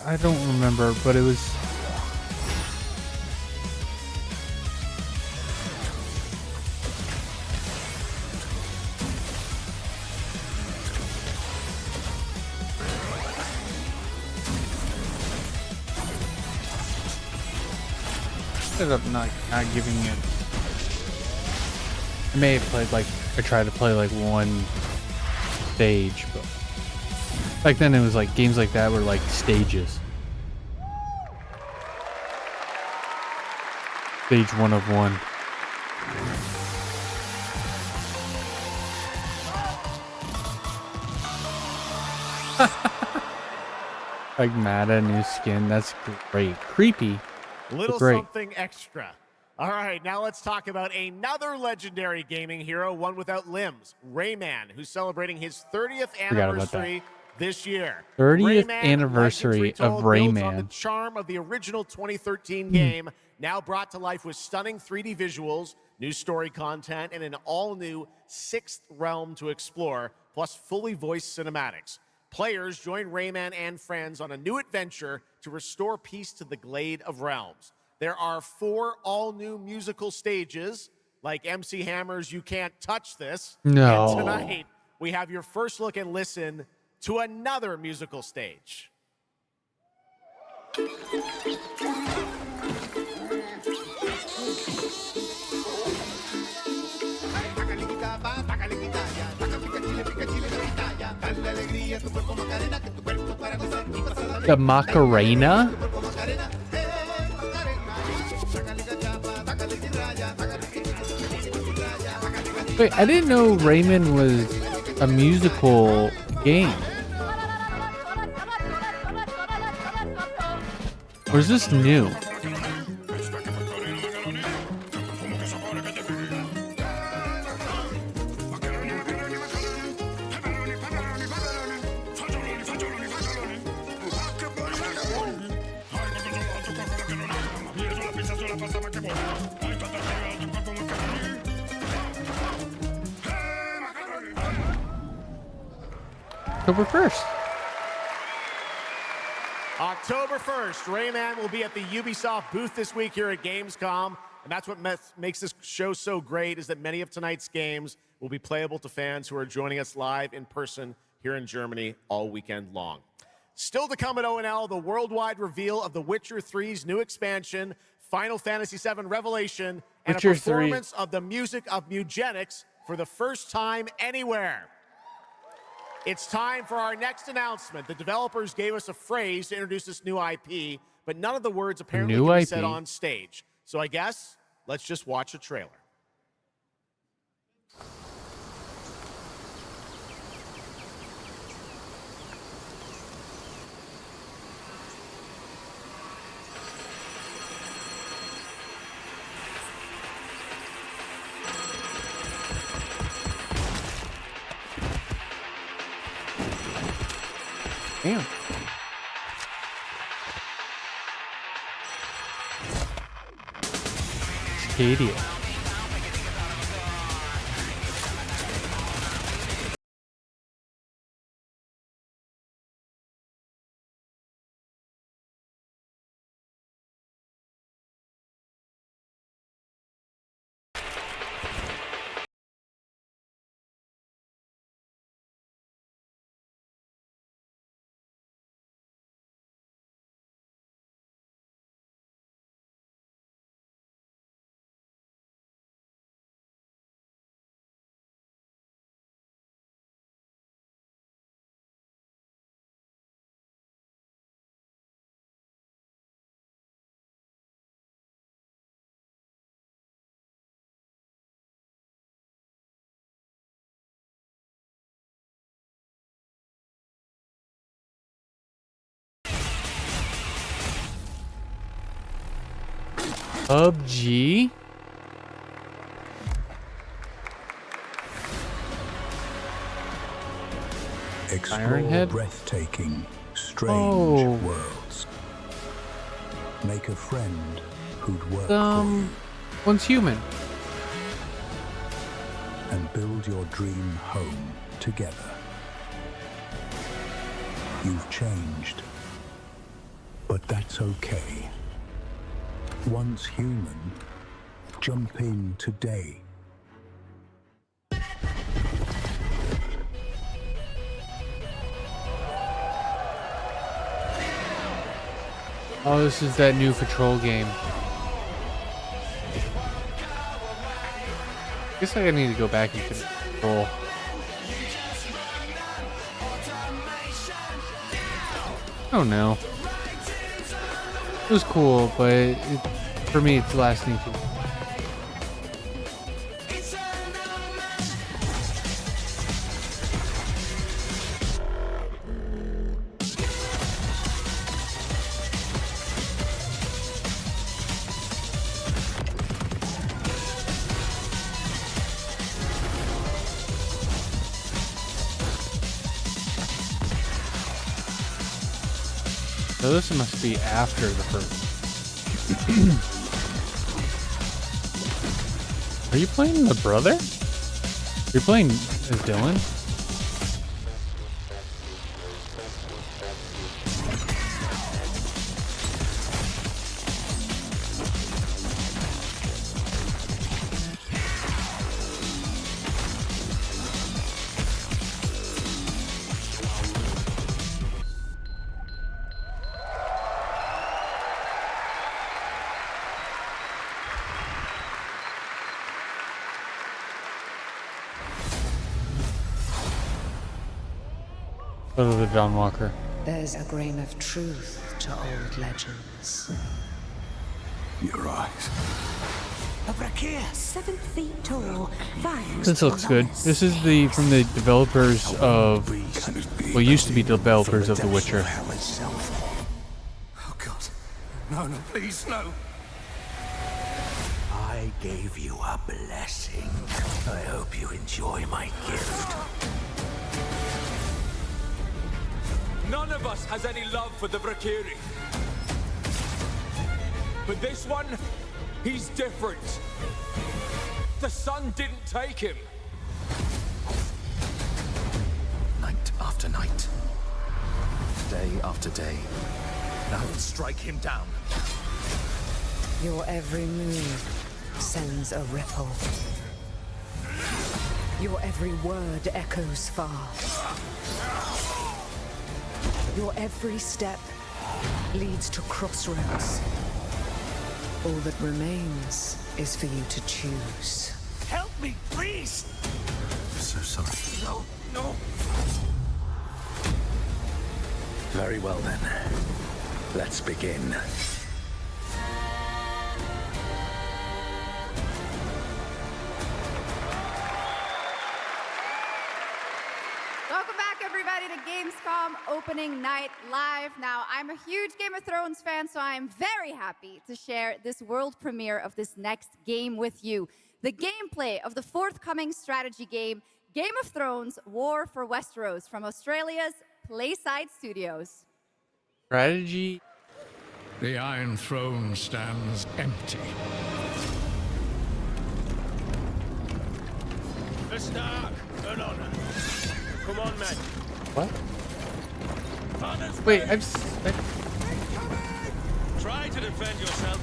I don't remember, but it was. Ended up not giving it. I may have played like I tried to play like one stage, but back then it was like games like that were like stages. Stage 1 of 1. Like Mata new skin, that's great. Creepy. Little great. something extra. All right, now let's talk about another legendary gaming hero, one without limbs, Rayman, who's celebrating his 30th anniversary this year. 30th Rayman, anniversary Legends of Retold, builds on the Rayman. charm of the original 2013 game, now brought to life with stunning 3D visuals, new story content, and an all-new 6th realm to explore, plus fully voiced cinematics. Players join Rayman and friends on a new adventure to restore peace to the Glade of Realms. There are 4 all-new musical stages, like MC Hammer's You Can't Touch This. No. And tonight, we have your first look and listen to another musical stage. The Macarena? Wait, I didn't know Rayman was a musical game. Or is this new? October 1st. October 1st, Rayman will be at the Ubisoft booth this week here at Gamescom. And that's what makes this show so great, is that many of tonight's games will be playable to fans who are joining us live in person here in Germany all weekend long. Still to come at ONL, the worldwide reveal of The Witcher 3's new expansion, Final Fantasy VII Revelation, and Witcher a performance of the music of Mugenics for the first time anywhere. It's time for our next announcement. The developers gave us a phrase to introduce this new IP, but none of the words apparently can be said on stage. So I guess let's just watch a trailer. Damn. Stadia. PUBG? Explore Ironhead? breathtaking, strange Oh. worlds. Make a friend who'd work one's human. and build your dream home together. You've changed, but that's okay. Once human, jump in today. Oh, this is that new Patrol game. I guess I need to go back and finish Patrol. I don't know. It was cool, but for me, it's lasting too. So this must be after the first. Are you playing the brother? You're playing as Dylan? Go to the John Walker. There's a grain of truth to old legends. Your eyes. A Brachias, 7 feet tall, 5. This looks good. This is from the developers of, well, used to be developers of The Witcher. Oh God. No, no, please, no. I gave you a blessing. I hope you enjoy my gift. None of us has any love for the Valkyrie. But this one, he's different. The sun didn't take him. Night after night. Day after day. I will strike him down. Your every move sends a ripple. Your every word echoes far. Your every step leads to crossroads. All that remains is for you to choose. Help me, please! I'm so sorry. No, no. Very well then. Let's begin. Welcome back, everybody, to Gamescom opening night live. Now, I'm a huge Game of Thrones fan, so I'm very happy to share this world premiere of this next game with you. The gameplay of the forthcoming strategy game, Game of Thrones War for Westeros, from Australia's Playside Studios. Strategy. The Iron Throne stands empty. The Stark, an honor. Come on, men. What? Wait, I've Try to defend yourself.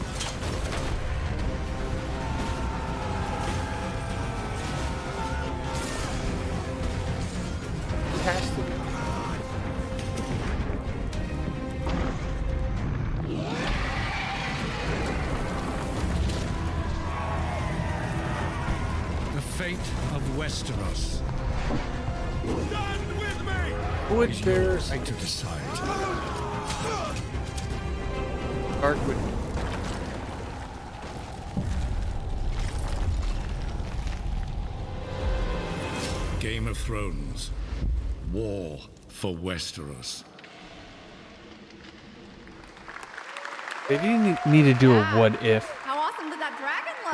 The fate of Westeros. Stand with me! Which yours to decide. Darkwood. Game of Thrones. War for Westeros. They didn't need to do a what if. How awesome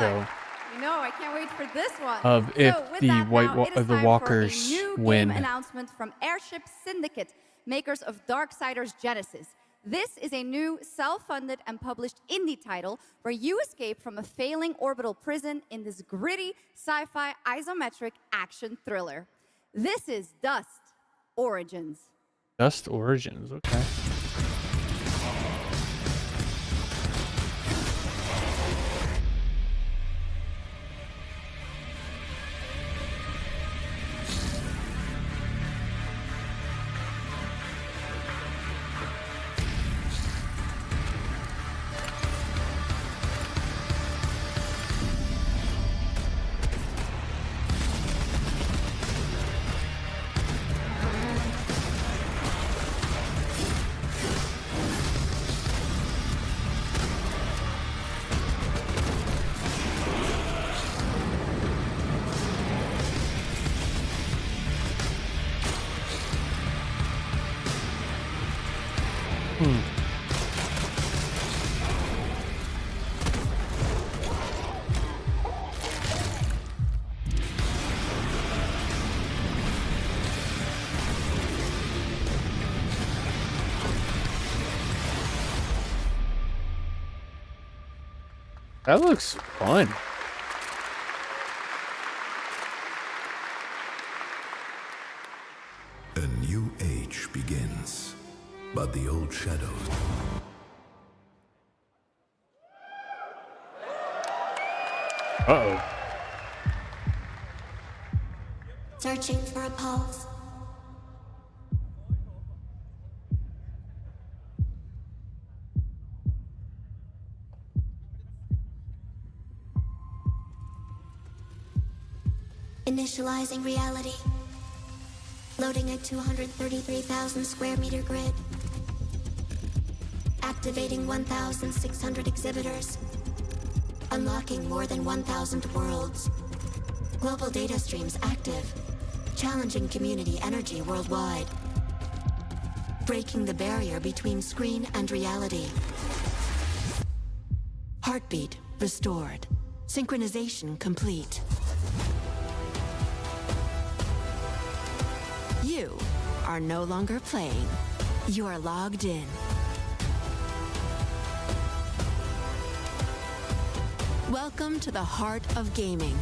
show You know, I can't wait for this one. of if with the that now, it is the time walkers for a new win. game announcement from Airship Syndicate, makers of Darksiders Genesis. This is a new self-funded and published indie title where you escape from a failing orbital prison in this gritty sci-fi isometric action thriller. This is Dust Origins. Dust Origins, okay. That looks fun. A new age begins, but the old shadows. Uh-oh. Searching for a pulse. Initializing reality. Loading a 233,000 square meter grid. Activating 1,600 exhibitors. Unlocking more than 1,000 worlds. Global data streams active. Challenging community energy worldwide. Breaking the barrier between screen and reality. Heartbeat restored. Synchronization complete. You are no longer playing. You are logged in. Welcome to the heart of gaming.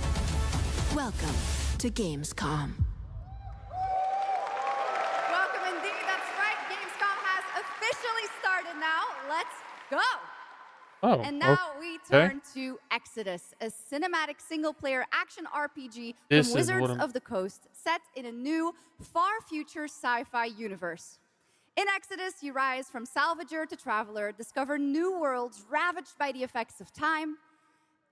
Welcome to GamesCom. Welcome indeed, that's right. GamesCom has officially started now. Let's go. Oh, and now we turn to Exodus, a cinematic single-player action RPG from Wizards of the Coast, set in a new, far-future sci-fi universe. In Exodus, you rise from salvager to traveler, discover new worlds ravaged by the effects of time,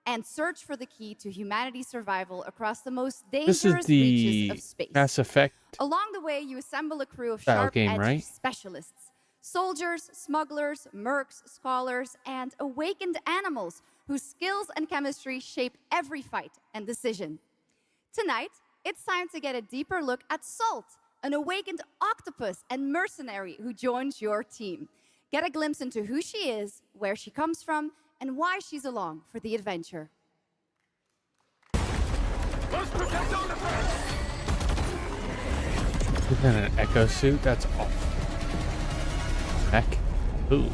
and search for the key to humanity's survival across the most dangerous reaches of space. Mass Effect. Along the way, you assemble a crew of Style game, sharp-edged right? specialists. Soldiers, smugglers, mercs, scholars, and awakened animals whose skills and chemistry shape every fight and decision. Tonight, it's time to get a deeper look at Salt, an awakened octopus and mercenary who joins your team. Get a glimpse into who she is, where she comes from, and why she's along for the adventure. Let's protect all the Is that an echo suit? That's awesome. Heck. Ooh.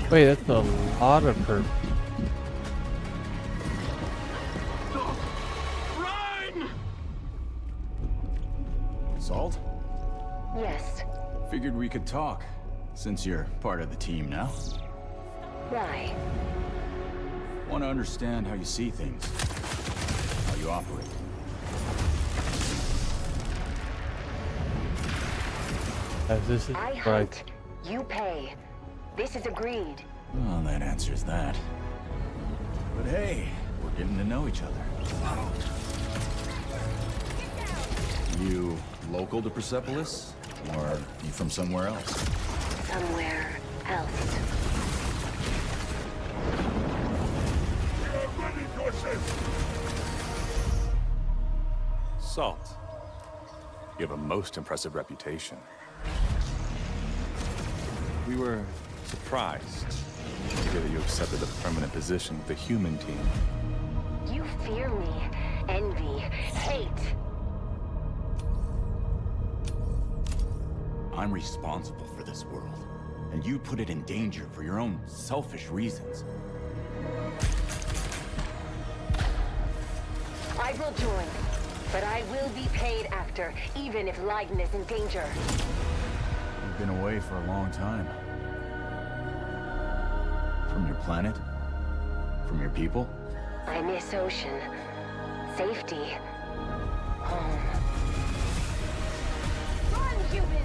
Wait, that's a lot of her. Run! Salt? Yes. Figured we could talk, since you're part of the team now. Why? Want to understand how you see things, how you operate. This is I hunt, you pay. This is agreed. Well, that answers that. But hey, we're getting to know each other. You local to Persepolis? Or you from somewhere else? Somewhere else. Salt. You have a most impressive reputation. We were surprised hear that you accepted a permanent position with the human team. You fear me, envy, hate. I'm responsible for this world, and you put it in danger for your own selfish reasons. I will join, but I will be paid after, even if Leiden is in danger. You've been away for a long time. From your planet? From your people? I miss ocean, safety, home. Run, human!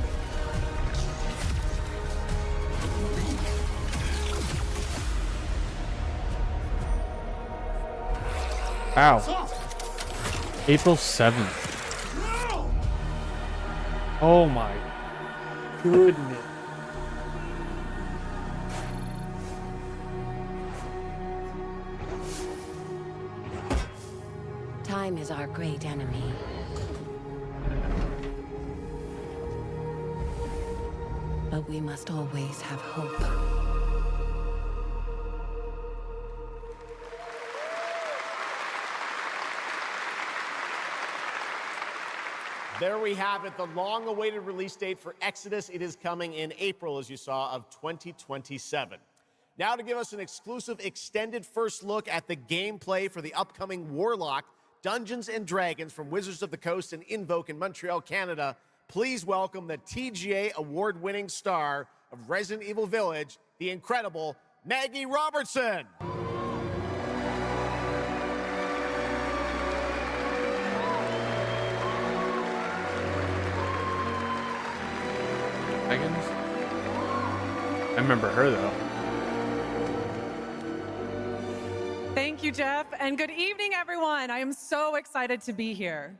Wow. April 7th. Oh my goodness. Time is our great enemy. But we must always have hope. There we have it, the long-awaited release date for Exodus. It is coming in April, as you saw, of 2027. Now to give us an exclusive extended first look at the gameplay for the upcoming Warlock Dungeons & Dragons from Wizards of the Coast and Invoke in Montreal, Canada, please welcome the TGA award-winning star of Resident Evil Village, the incredible Maggie Robertson. I remember her though. Thank you, Jeff, and good evening, everyone. I am so excited to be here.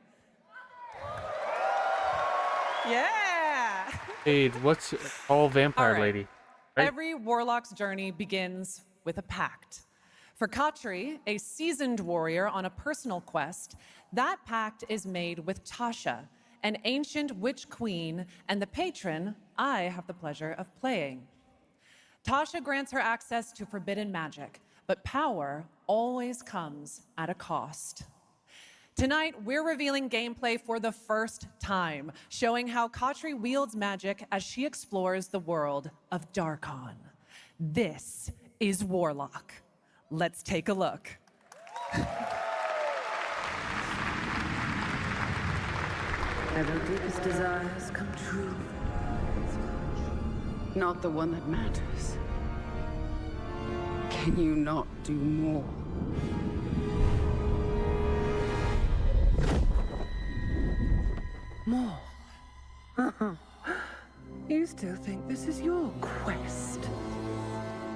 Yeah. Hey, what's all vampire All right. lady? Right? Every warlock's journey begins with a pact. For Katri, a seasoned warrior on a personal quest, that pact is made with Tasha, an ancient witch queen and the patron I have the pleasure of playing. Tasha grants her access to forbidden magic, but power always comes at a cost. Tonight, we're revealing gameplay for the first time, showing how Katri wields magic as she explores the world of Darkon. This is Warlock. Let's take a look. Ever deepest desires come true. Not the one that matters. Can you not do more? More? You still think this is your quest?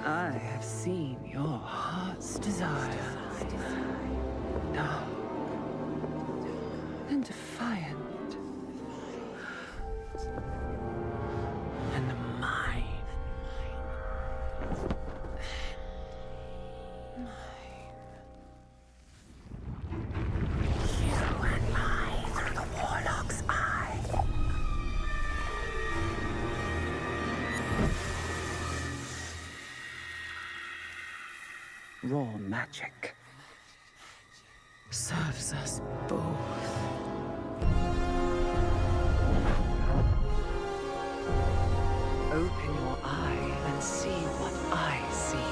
I have seen your heart's desire. Dark and defiant. And mine. You and I through the Warlock's eye. Raw magic serves us both. Open your eye and see what I see,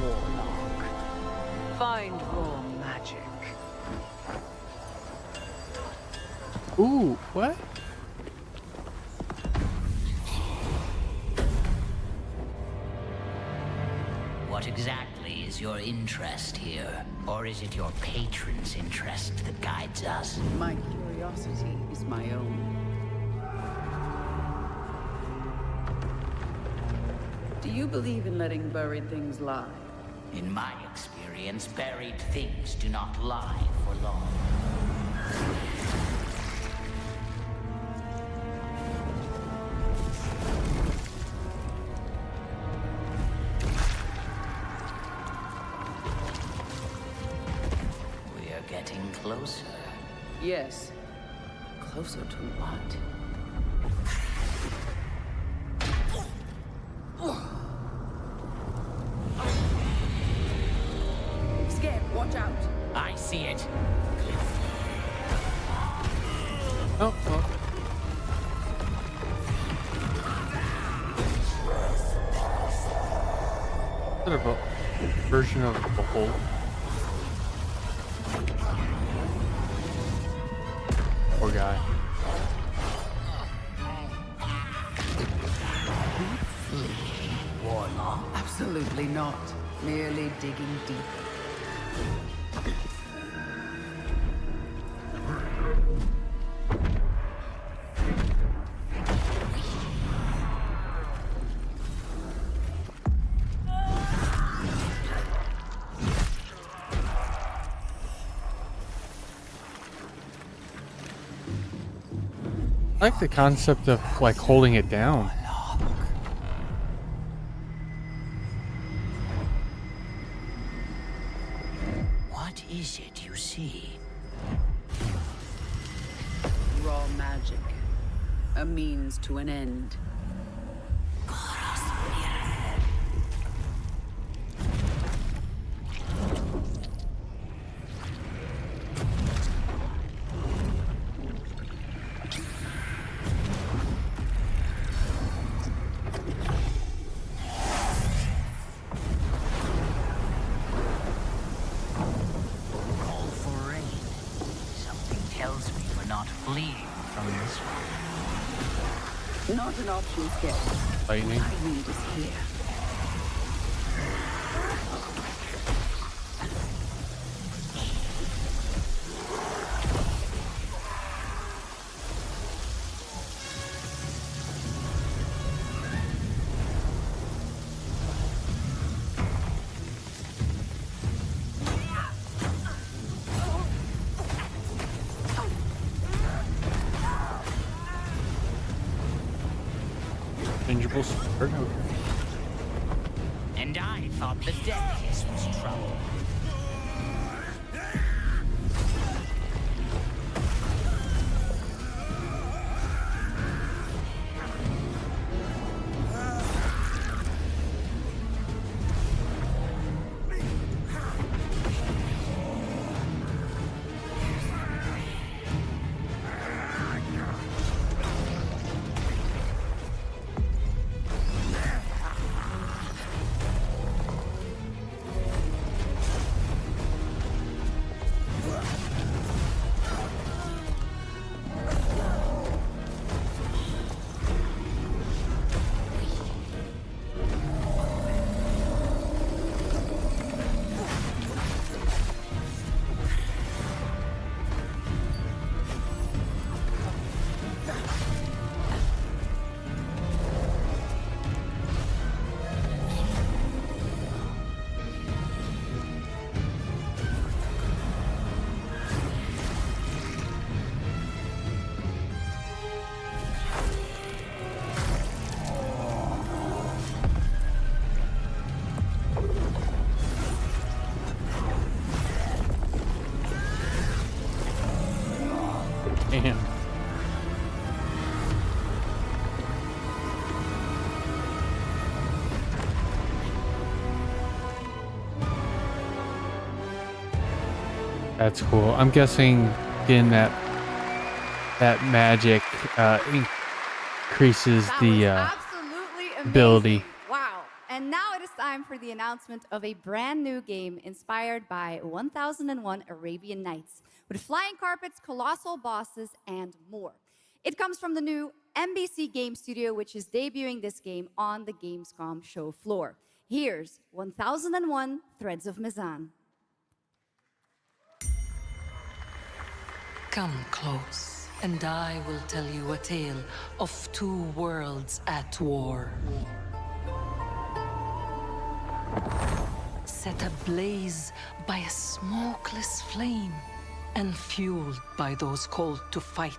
Warlock. Find raw magic. Ooh, what? What exactly is your interest here? Or is it your patron's interest that guides us? My curiosity is my own. Do you believe in letting buried things lie? In my experience, buried things do not lie for long. We are getting closer. Yes. Closer to what? Watch out. I see it. Oh, well. Sort of a version of the whole. Poor guy. Warlock? Absolutely not. Merely digging deep. I like the concept of like holding it down. What is it you see? Raw magic. A means to an end. Call for rain. Something tells me we're not fleeing from this one. Not an option, Skip. Lightning. What I need is here. Changeable sword. Okay. And I thought the death kiss was trouble. Damn. That's cool. I'm guessing getting that magic increases the Absolutely amazing. ability. Wow. And now it is time for the announcement of a brand new game inspired by 1001 Arabian Nights, with flying carpets, colossal bosses, and more. It comes from the new NBC Game Studio, which is debuting this game on the Gamescom show floor. Here's 1001 Threads of Mizan. Come close, and I will tell you a tale of two worlds at war. Set ablaze by a smokeless flame, and fueled by those called to fight.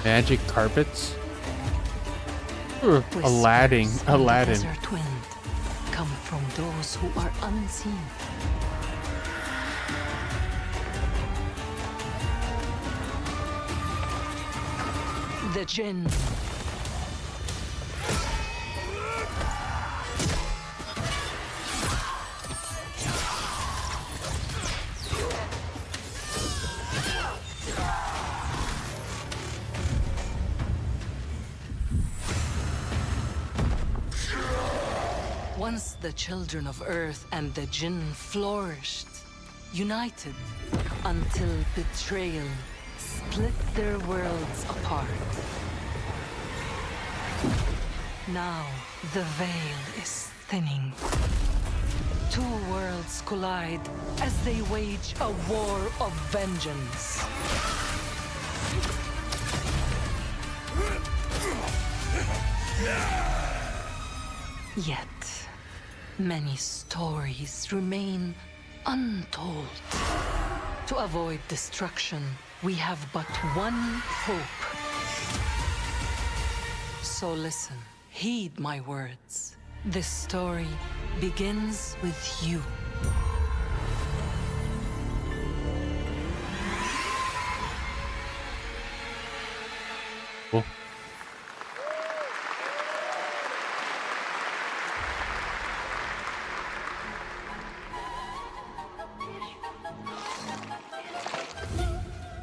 Magic carpets? Ooh, Aladdin. Desert wind come from those who are unseen. The Jinn. Once the children of Earth and the Jinn flourished, united, until betrayal split their worlds apart. Now, the veil is thinning. Two worlds collide as they wage a war of vengeance. Yet, many stories remain untold. To avoid destruction, we have but one hope. So listen, heed my words. This story begins with you. Cool.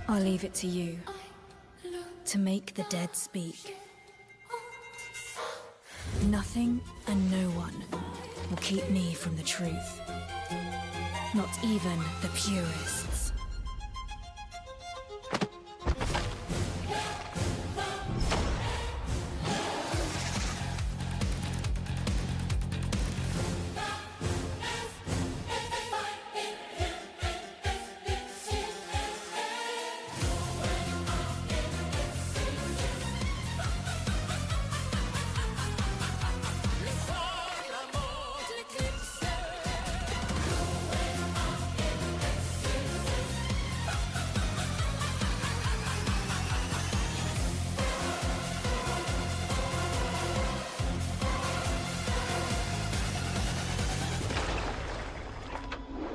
I'll leave it to you to make the dead speak. Nothing and no one will keep me from the truth. Not even the purists.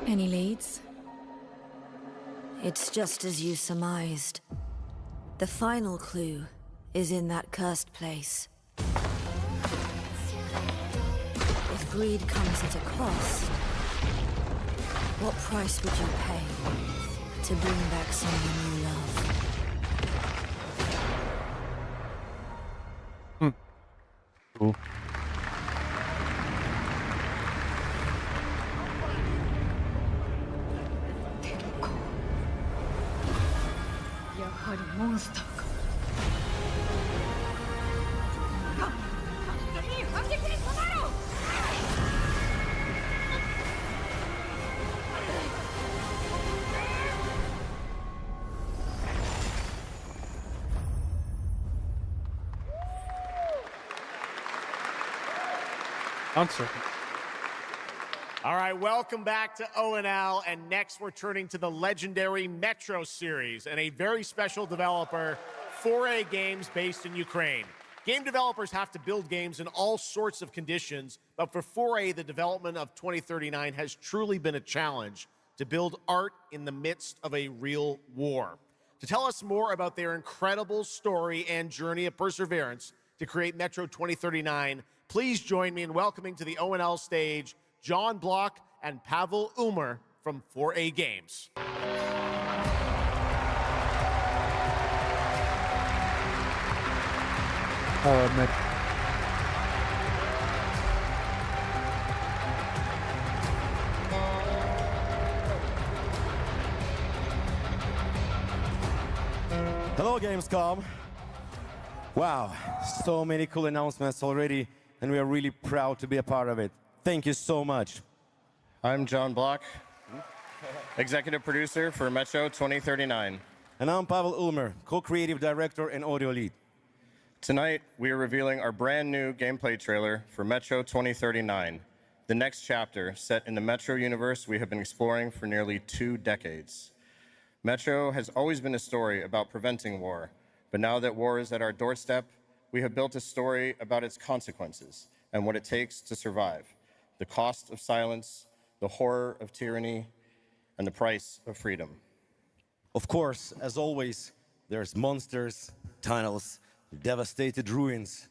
Any leads? It's just as you surmised. The final clue is in that cursed place. If greed comes at a cost, what price would you pay to bring back someone you love? Cool. Answer. All right, welcome back to ONL, and next we're turning to the legendary Metro series and a very special developer, 4A Games, based in Ukraine. Game developers have to build games in all sorts of conditions, but for 4A, the development of 2039 has truly been a challenge to build art in the midst of a real war. To tell us more about their incredible story and journey of perseverance to create Metro 2039, please join me in welcoming to the ONL stage John Block and Pavel Umer from 4A Games. Hello, GamesCom. Wow, so many cool announcements already, and we are really proud to be a part of it. Thank you so much. I'm John Block, executive producer for Metro 2039. And I'm Pavel Ulmer, co-creative director and audio lead. Tonight, we are revealing our brand new gameplay trailer for Metro 2039, the next chapter set in the Metro universe we have been exploring for nearly 2 decades. Metro has always been a story about preventing war, but now that war is at our doorstep, we have built a story about its consequences and what it takes to survive. The cost of silence, the horror of tyranny, and the price of freedom. Of course, as always, there's monsters, tunnels, devastated ruins.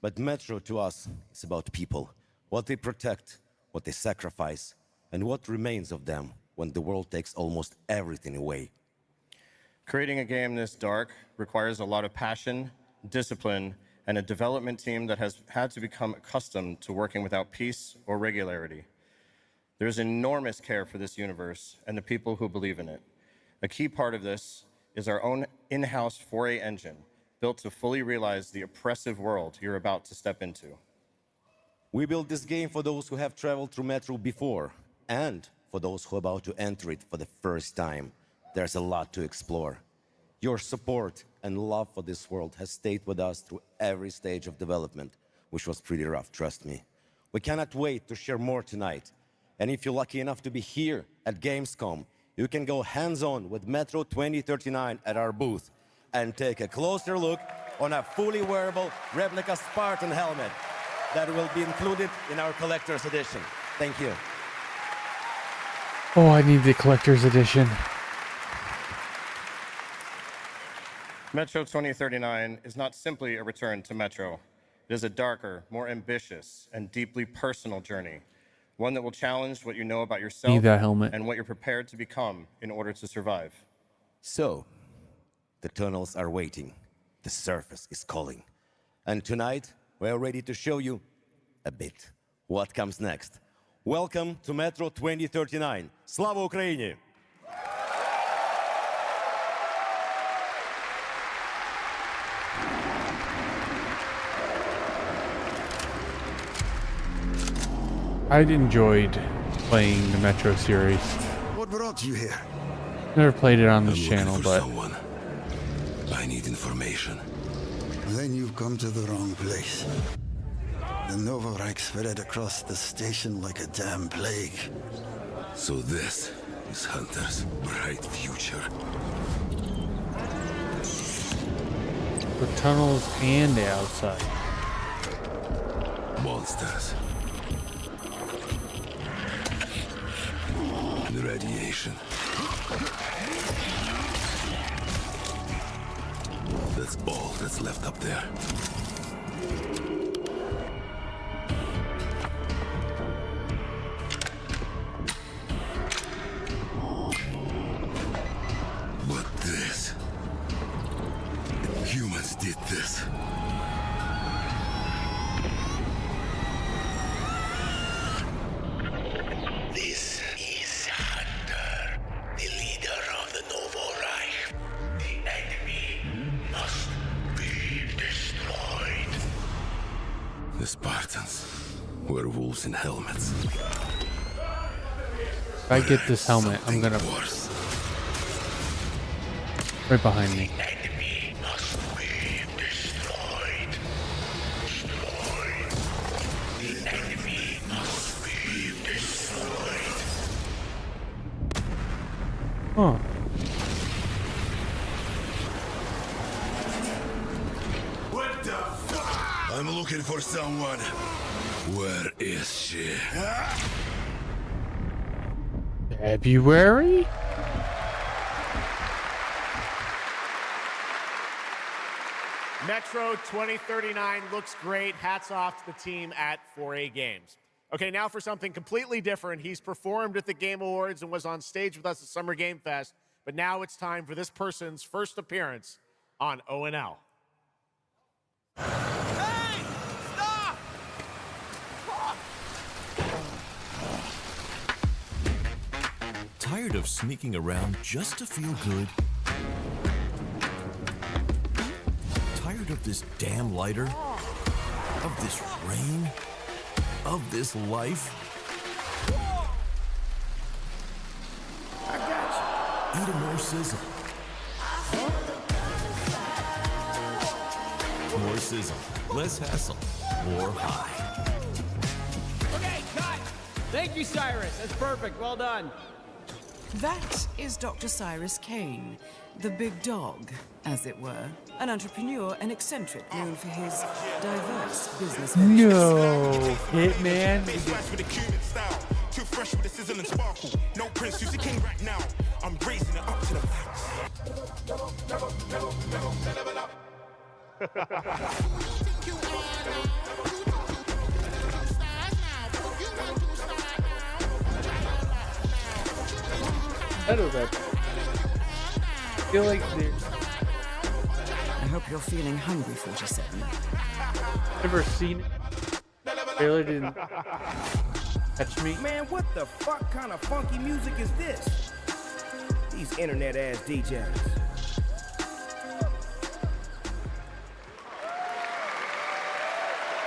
But Metro to us is about people, what they protect, what they sacrifice, and what remains of them when the world takes almost everything away. Creating a game this dark requires a lot of passion, discipline, and a development team that has had to become accustomed to working without peace or regularity. There's enormous care for this universe and the people who believe in it. A key part of this is our own in-house 4A engine, built to fully realize the oppressive world you're about to step into. We built this game for those who have traveled through Metro before, and for those who are about to enter it for the first time. There's a lot to explore. Your support and love for this world has stayed with us through every stage of development, which was pretty rough, trust me. We cannot wait to share more tonight. And if you're lucky enough to be here at Gamescom, you can go hands-on with Metro 2039 at our booth and take a closer look on a fully wearable replica Spartan helmet that will be included in our collector's edition. Thank you. Oh, I need the collector's edition. Metro 2039 is not simply a return to Metro. It is a darker, more ambitious, and deeply personal journey. One that will challenge what you know about yourself Need that helmet. and what you're prepared to become in order to survive. So, the tunnels are waiting. The surface is calling. And tonight, we're ready to show you a bit what comes next. Welcome to Metro 2039. Slava Ukraini! I enjoyed playing the Metro series. What brought you here? Never played it on this I'm channel, looking for but someone. I need information. Then you've come to the wrong place. The Novorite spread across the station like a damn plague. So this is Hunter's bright future. the tunnels and the outside. Monsters. The radiation. That's all that's left up there. But this... humans did this. This is Hunter, the leader of the Novorite. The enemy must be destroyed. The Spartans were wolves in helmets. If I get this helmet, I'm gonna... Right behind me. Huh. What the fuck? I'm looking for someone. Where is she? February? Metro 2039 looks great. Hats off to the team at 4A Games. Okay, now for something completely different. He's performed at the Game Awards and was on stage with us at Summer Game Fest, but now it's time for this person's first appearance on ONL. Hey! Stop! Tired of sneaking around just to feel good? Tired of this damn lighter? Of this rain? Of this life? I got Eat a more sizzle. More sizzle, less hassle, more high. Okay, cut! Thank you, Cyrus. That's perfect. Well done. That is Dr. Cyrus Kane, the big dog, as it were. An entrepreneur and eccentric known for his diverse business ventures. No, Hitman. Too fresh with the sizzle and sparkle. No prince, use the king right now. I'm raising it up to the I know that. I feel like they're... hope you're feeling hungry, 47. Ever seen it? Taylor didn't catch me. Man, what the fuck kind of funky music is this? These internet-ass DJs.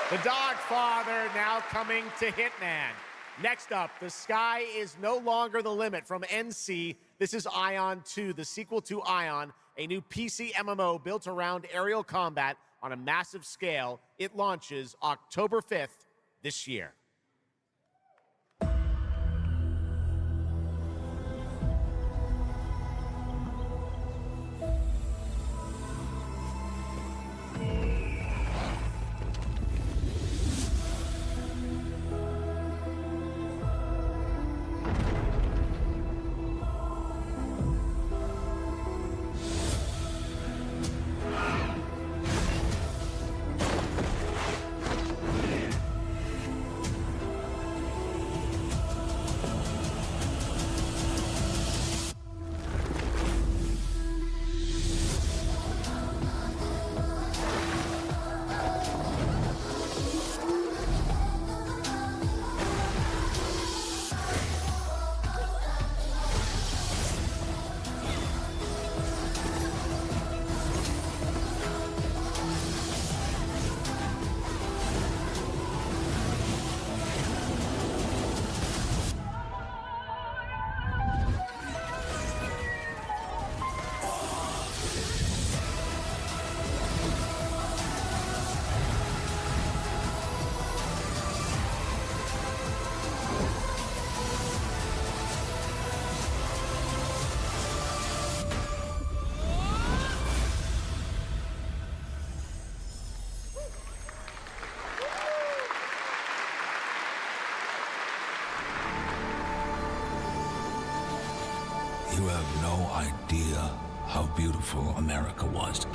The Dog Father now coming to Hitman. Next up, the sky is no longer the limit from NC. This is Ion 2, the sequel to Ion, a new PC MMO built around aerial combat on a massive scale. It launches October 5th this year. You have no idea how beautiful America was.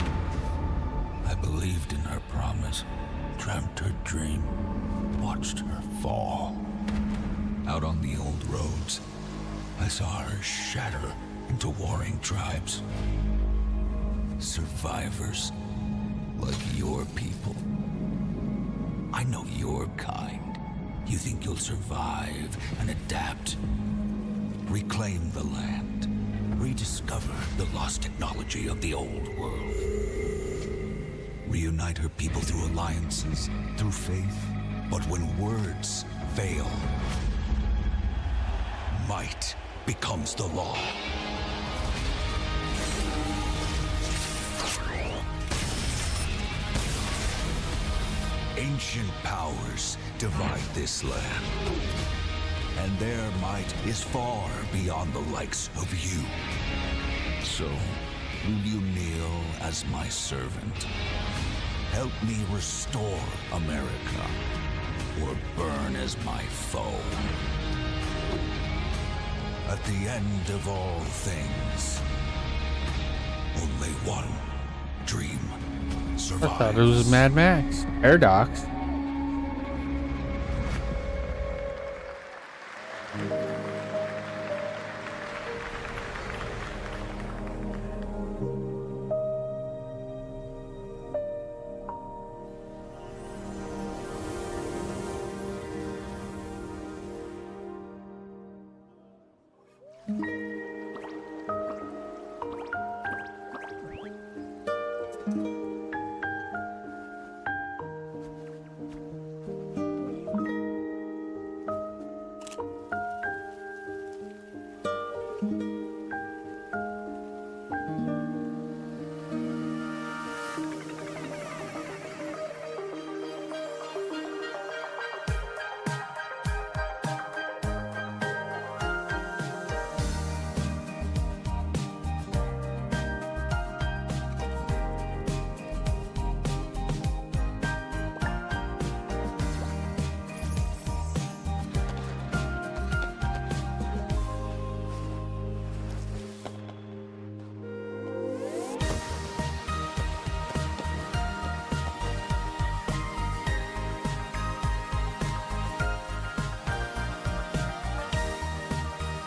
I believed in her promise, dreamt her dream, watched her fall. Out on the old roads, I saw her shatter into warring tribes. Survivors, like your people. I know your kind. You think you'll survive and adapt. Reclaim the land. Rediscover the lost technology of the old world. Reunite her people through alliances, through faith. But when words fail, might becomes the law. Ancient powers divide this land. And their might is far beyond the likes of you. So, will you kneel as my servant? Help me restore America, or burn as my foe. At the end of all things, only one dream survives. I thought it was Mad Max. Paradox.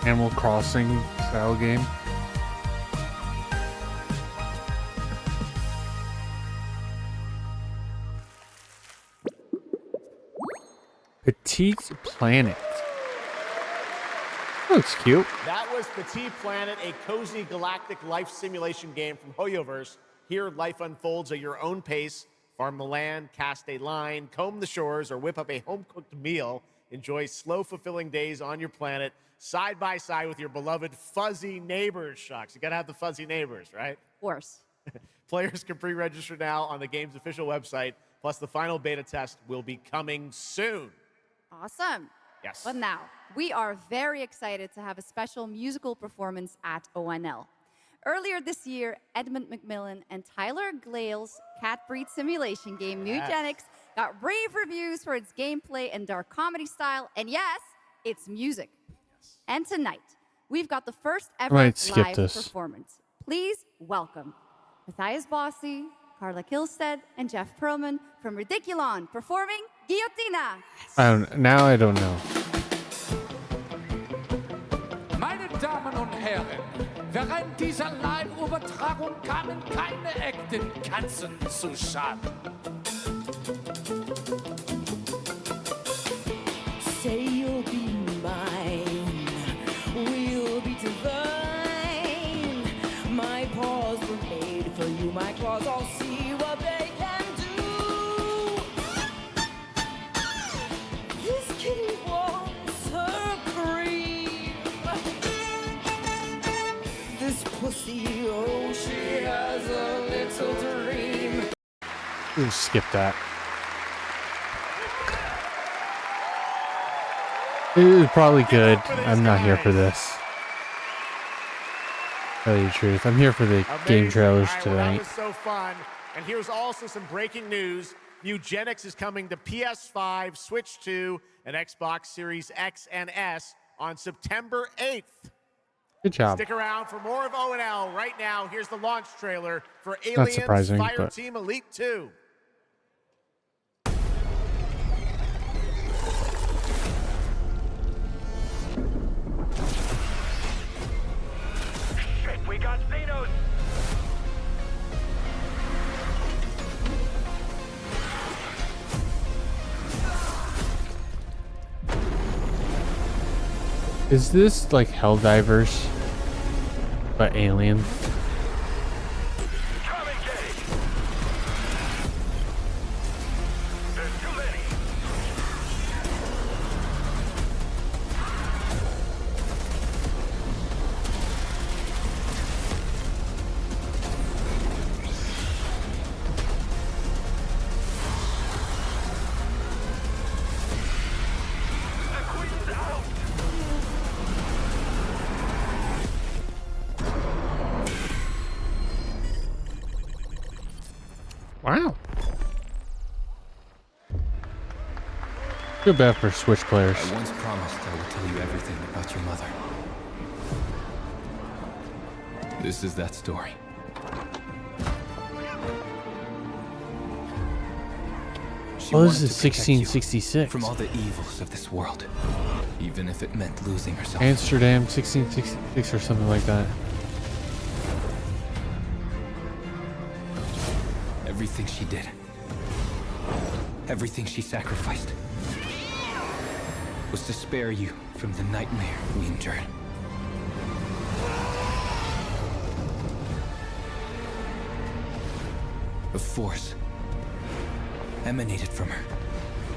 Animal Crossing style game. Petite Planet. Looks cute. That was Petite Planet, a cozy galactic life simulation game from Hoyoverse. Here, life unfolds at your own pace. Farm the land, cast a line, comb the shores, or whip up a home-cooked meal. Enjoy slow, fulfilling days on your planet, side by side with your beloved fuzzy neighbors. Shucks, you gotta have the fuzzy neighbors, right? Of course. Players can pre-register now on the game's official website. Plus, the final beta test will be coming soon. Awesome. Yes. But now, we are very excited to have a special musical performance at ONL. Earlier this year, Edmund McMillan and Tyler Glale's cat breed simulation game, Mutagenics, got rave reviews for its gameplay and dark comedy style, and yes, its music. Yes. And tonight, we've got the first ever live performance. Please welcome Matthias Bossi, Carla Kilstead, and Jeff Perlman from Ridiculon performing Guillotina. Now I don't know. Meine Damen und Herren, während dieser Live-Übertragung kamen keine echten Katzen zu Schaden. Say you'll be mine, we'll be divine. My paws were made for you, my claws all see what they can do. This kitty wants her cream. This pussy, oh, she has a little dream. We'll skip that. It was probably good. I'm not here for this. Tell you the truth, I'm here for the game trailers tonight. That was so fun. And here's also some breaking news. Mutagenics is coming to PS5, Switch 2, and Xbox Series X and S on September 8th. Good job. Stick around for more of ONL. Right now, here's the launch trailer for Not Aliens surprising, Fireteam Elite 2. We got Xenos! Is this like Helldivers, but alien? Wow. Feel bad for Switch players. I once promised I would tell you everything about your mother. This is that story. Well, this is 1666. From all the evils of this world, even if it meant losing herself. Amsterdam 1666 or something like that. Everything she did, everything she sacrificed, was to spare you from the nightmare we endured. A force emanated from her,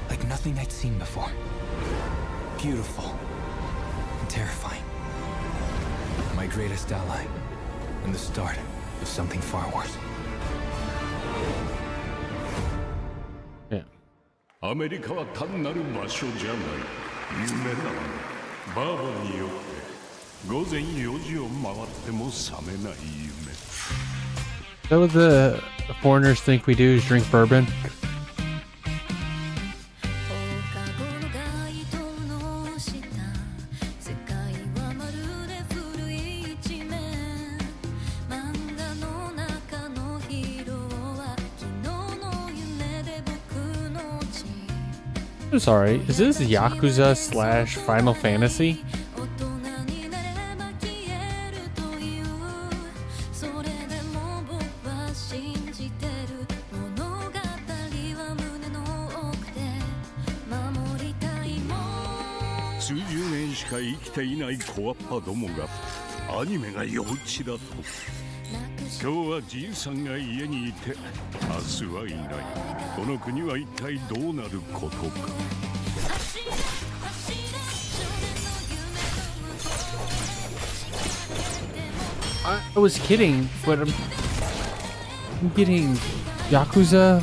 like nothing I'd seen before. Beautiful and terrifying. My greatest ally, and the start of something far worse. Yeah. アメリカは単なる場所じゃない。夢だ。バーバによって午前4時を回っても覚めない夢。 Is that what the foreigners think we do is drink bourbon? I'm sorry, is this Yakuza / Final Fantasy? 数十年しか生きていない小アッパどもがアニメが幼稚だと。今日はじいさんが家にいて明日はいない。この国は一体どうなることか。I was kidding, but I'm getting Yakuza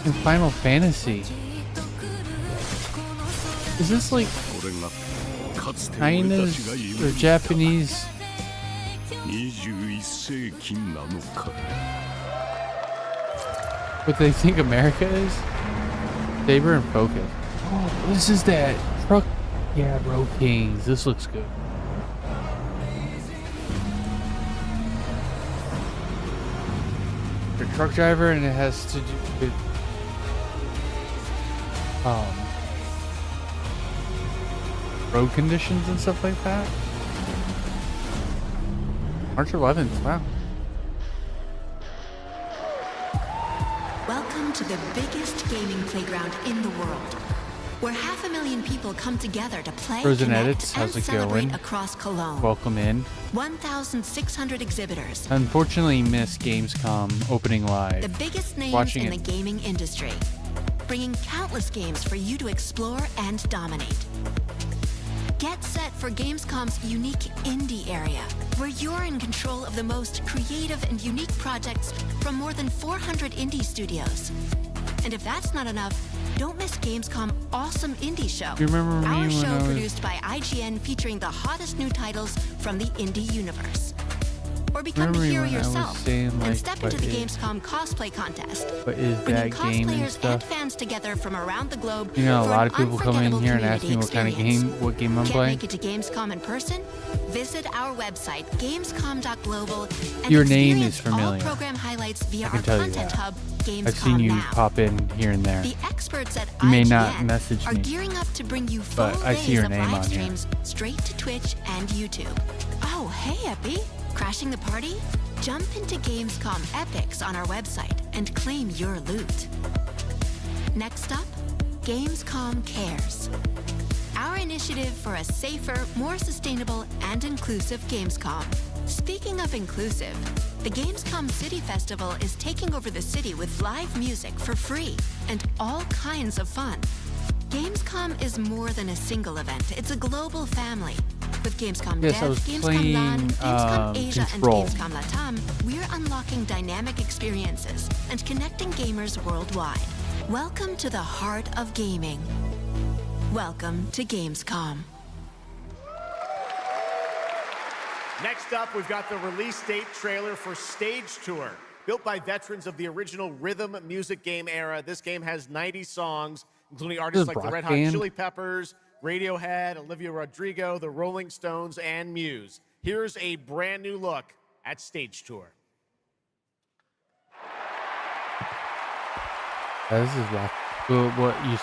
and Final Fantasy. Is this like China's or Japanese? What they think America is? Saber and Focus. Oh, this is that truck. Yeah, Road Kings. This looks good. You're a truck driver, and it has to do with road conditions and stuff like that. March 11th. Wow. Welcome to the biggest gaming playground in the world, where 500,000 people come together to play, Frozen connect, Edits, how's and it celebrate going? across Cologne. Welcome in. 1,600 exhibitors. Unfortunately, missed Gamescom opening live. The biggest names Watching in it. the gaming industry, bringing countless games for you to explore and dominate. Get set for Gamescom's unique indie area, where you're in control of the most creative and unique projects from more than 400 indie studios. And if that's not enough, don't miss Gamescom Awesome Indie Show. You remember me Our when show I was- produced by IGN featuring the hottest new titles from the indie universe. Or become Remember the me hero when I was yourself saying, and like, step what into the is- Gamescom cosplay contest. What is Bringing that game and cosplayers and stuff? fans together from around the globe. You know, a for lot an of people come in unforgettable here and ask me community what kind of experience. game, what game I'm Can't playing. make it to Gamescom in person? Visit our website, gamescom.global, and Your name is experience all familiar. program highlights via I can our tell you content that. hub, Gamescom I've seen you Now. pop in here and there. The experts at You may IGN not message are me, gearing up to bring you full but I see days your of name live on here. streams straight to Twitch and YouTube. Oh, hey, Epi. Crashing the party? Jump into Gamescom Epics on our website and claim your loot. Next up, Gamescom Cares. Our initiative for a safer, more sustainable, and inclusive Gamescom. Speaking of inclusive, the Gamescom City Festival is taking over the city with live music for free and all kinds of fun. Gamescom is more than a single event. It's a global family. With Gamescom Yes, I Dev, was Gamescom playing, LAN, Gamescom Asia, Control. and Gamescom Latam, we're unlocking dynamic experiences and connecting gamers worldwide. Welcome to the heart of gaming. Welcome to Gamescom. Next up, we've got the release date trailer for Stage Tour. Built by veterans of the original rhythm music game era, this game has 90 songs, including artists This is like the rock Red Hot band. Chili Peppers, Radiohead, Olivia Rodrigo, the Rolling Stones, and Muse. Here's a brand new look at Stage Tour. Yeah, this is rock. What you?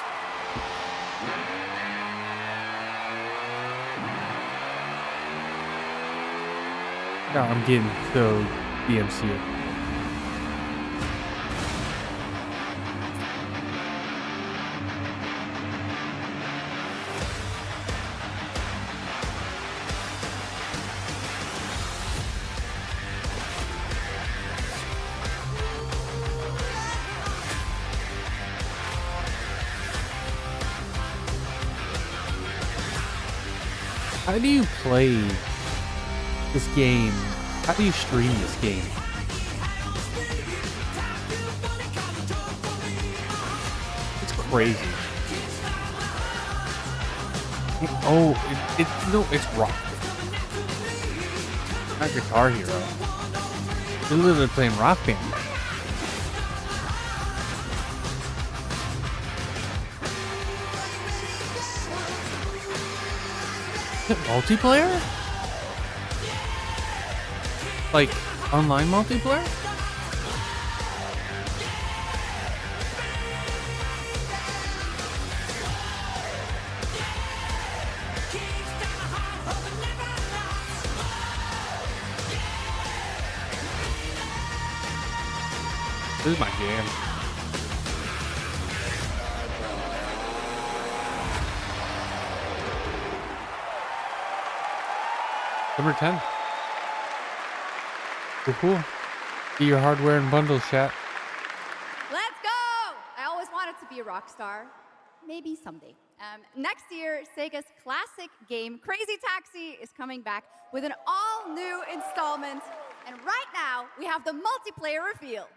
No, I'm getting so DMC. How do you play this game? How do you stream this game? It's crazy. Oh, no, it's rock. Not Guitar Hero. You're literally playing Rock Band. Is it multiplayer? Like online multiplayer? This is my jam. Number 10. Cool. Get your hardware and bundles, chat. Let's go! I always wanted to be a rock star. Maybe someday. Next year, Sega's classic game, Crazy Taxi, is coming back with an all-new installment. And right now, we have the multiplayer reveal.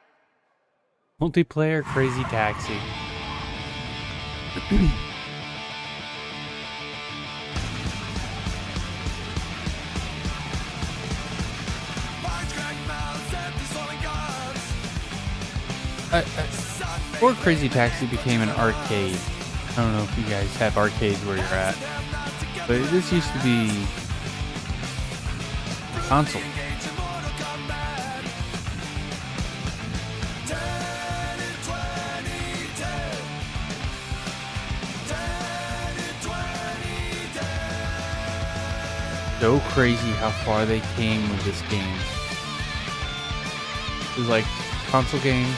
Multiplayer Crazy Taxi. Before Crazy Taxi became an arcade, I don't know if you guys have arcades where you're at, but this used to be console. So crazy how far they came with this game. It was like console game,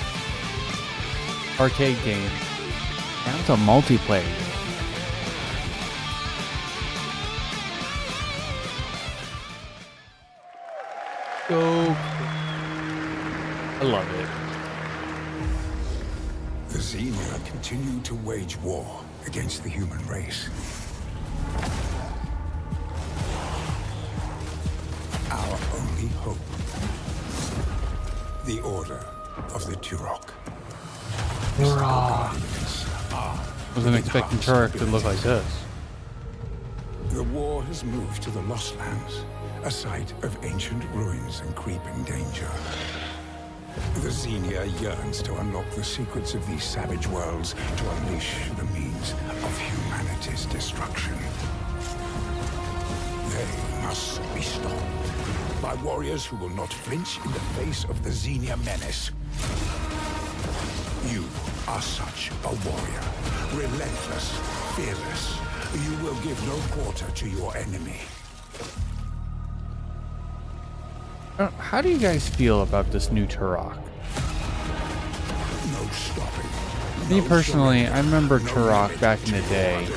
arcade game. Now it's a multiplayer game. So I love it. The Xenia continue to wage war against the human race. Our only hope. The Order of the Turok. Wasn't expecting Turok to look like this. The war has moved to the Lost Lands, a site of ancient ruins and creeping danger. The Xenia yearns to unlock the secrets of these savage worlds to unleash the means of humanity's destruction. They must be stopped by warriors who will not flinch in the face of the Xenia menace. You are such a warrior, relentless, fearless. You will give no quarter to your enemy. How do you guys feel about this new Turok? No stopping. Me personally, I remember Turok back in the day.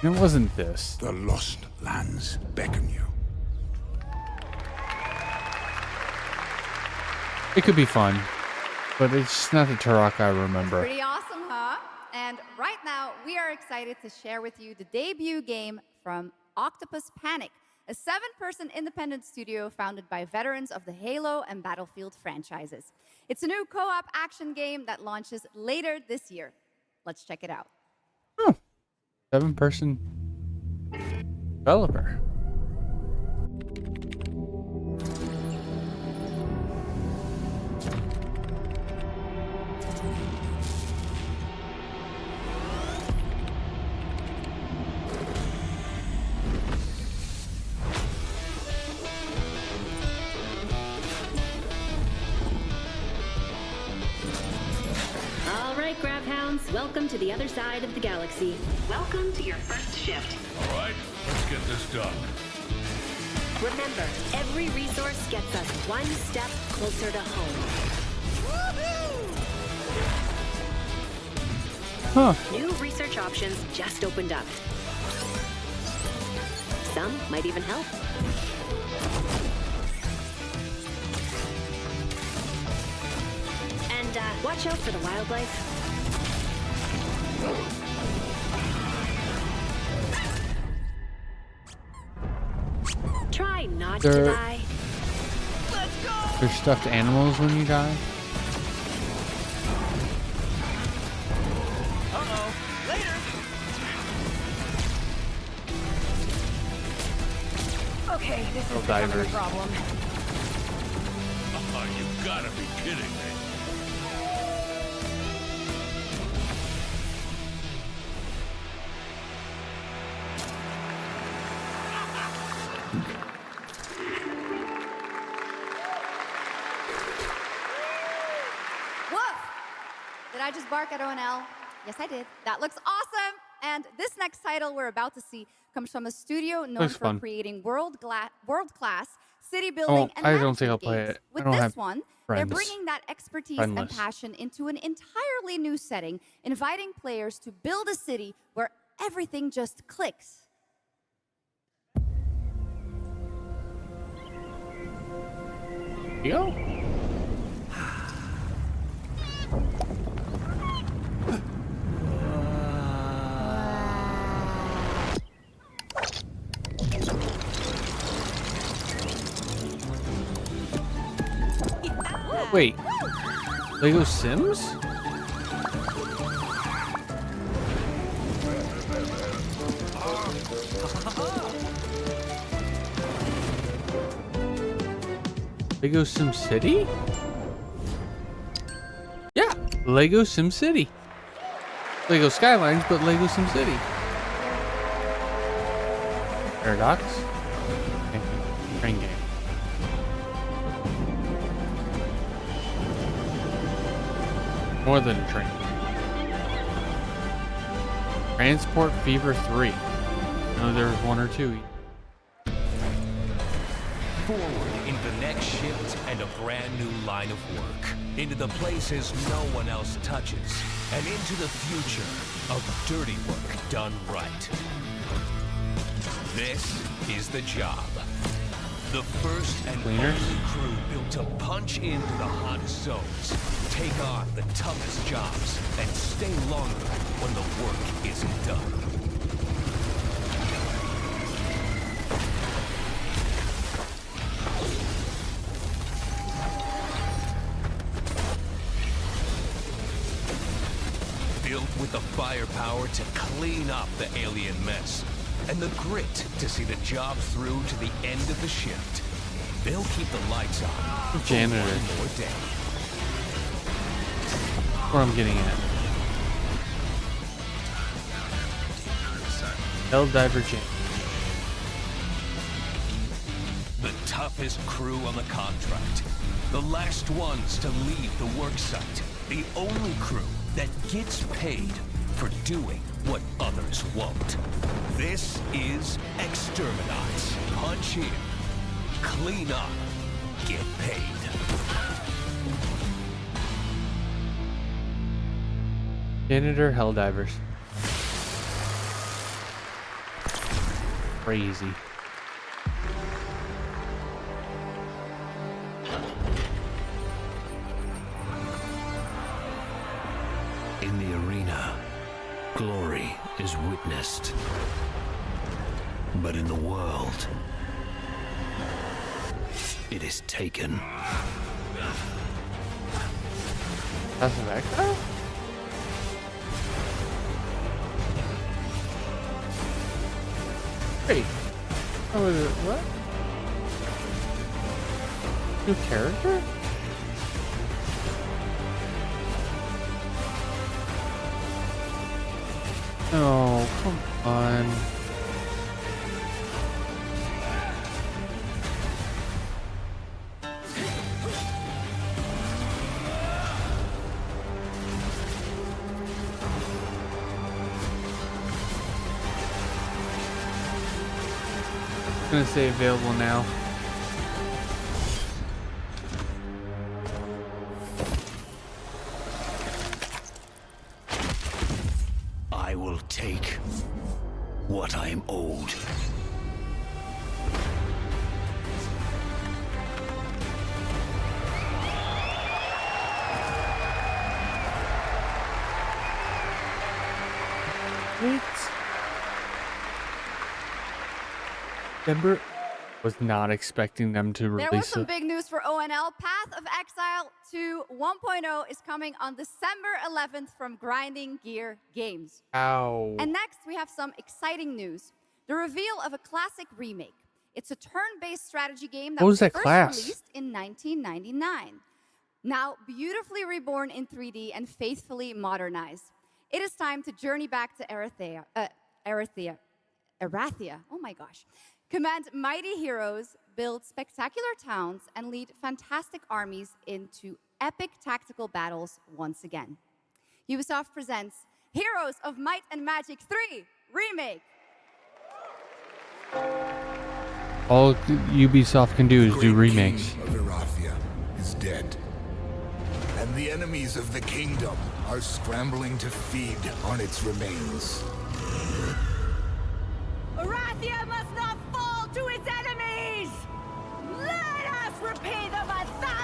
It wasn't this. The Lost Lands beckon you. It could be fun, but it's not the Turok I remember. Pretty awesome, huh? And right now, we are excited to share with you the debut game from Octopus Panic, a 7-person independent studio founded by veterans of the Halo and Battlefield franchises. It's a new co-op action game that launches later this year. Let's check it out. 7-person developer. All right, Grabhounds, welcome to the other side of the galaxy. Welcome to your first shift. All right, let's get this done. Remember, every resource gets us one step closer to home. Huh. New research options just opened up. Some might even help. And watch out for the wildlife. Try not to die. There's stuffed animals when you die. Uh-oh. Later. Okay, this is Divers. becoming a problem. Oh, you gotta be kidding me. Woof! Did I just bark at ONL? Yes, I did. That looks awesome! And this next title we're about to see comes from a studio known Looks for fun. creating world-class city building and I don't management think I'll play games. it. I With don't this have one, friends. they're bringing that expertise and Friendless. passion into an entirely new setting, inviting players to build a city where everything just clicks. You go. Wait, Lego Sims? Lego Sim City? Yeah, Lego Sim City. Lego Skylines, but Lego Sim City. Paradox? Okay. Train game. More than a train. Transport Fever 3. I know there was 1 or 2. Forward into the next shift and a brand new line of work. Into the places no one else touches. And into the future of dirty work done right. This is the job. The first and only crew built to punch into the hottest zones, take on the toughest jobs, and stay longer when the work isn't done. Built with the firepower to clean up the alien mess, and the grit to see the job through to the end of the shift. They'll keep the lights on Janitor. for one more day. Where I'm getting at. Helldiver Janitor. The toughest crew on the contract. The last ones to leave the work site. The only crew that gets paid for doing what others won't. This is Exterminate. Punch in, clean up, get paid. Janitor Helldivers. Crazy. In the arena, glory is witnessed. But in the world, it is taken. That's an echo? Wait. Oh, is it what? New character? Oh, come on. I'm gonna say available now. I will take what I am owed. Wait. Denver was not expecting them to release There was some it. big news for ONL. Path of Exile 2 1.0 is coming on December 11th from Grinding Gear Games. Ow. And next, we have some exciting news. The reveal of a classic remake. It's a turn-based strategy game that What was was that first class? released in 1999. Now, beautifully reborn in 3D and faithfully modernized. It is time to journey back to Erathia. Oh my gosh. Command mighty heroes, build spectacular towns, and lead fantastic armies into epic tactical battles once again. Ubisoft presents Heroes of Might and Magic 3 Remake. All Ubisoft can do is do remakes. King of Erathia is dead, and the enemies of the kingdom are scrambling to feed on its remains. Erathia must not fall to its enemies! Let us repay them 1,000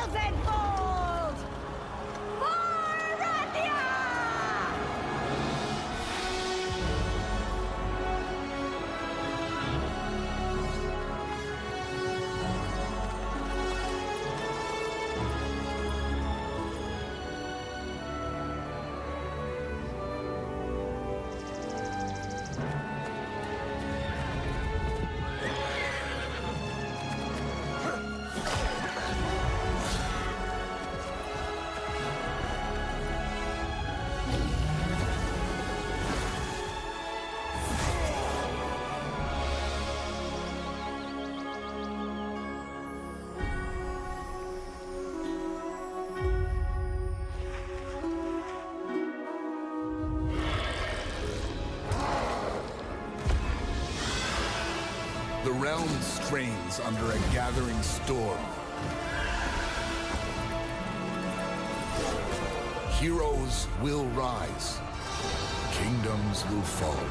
realm strains under a gathering storm. Heroes will rise. Kingdoms will fall.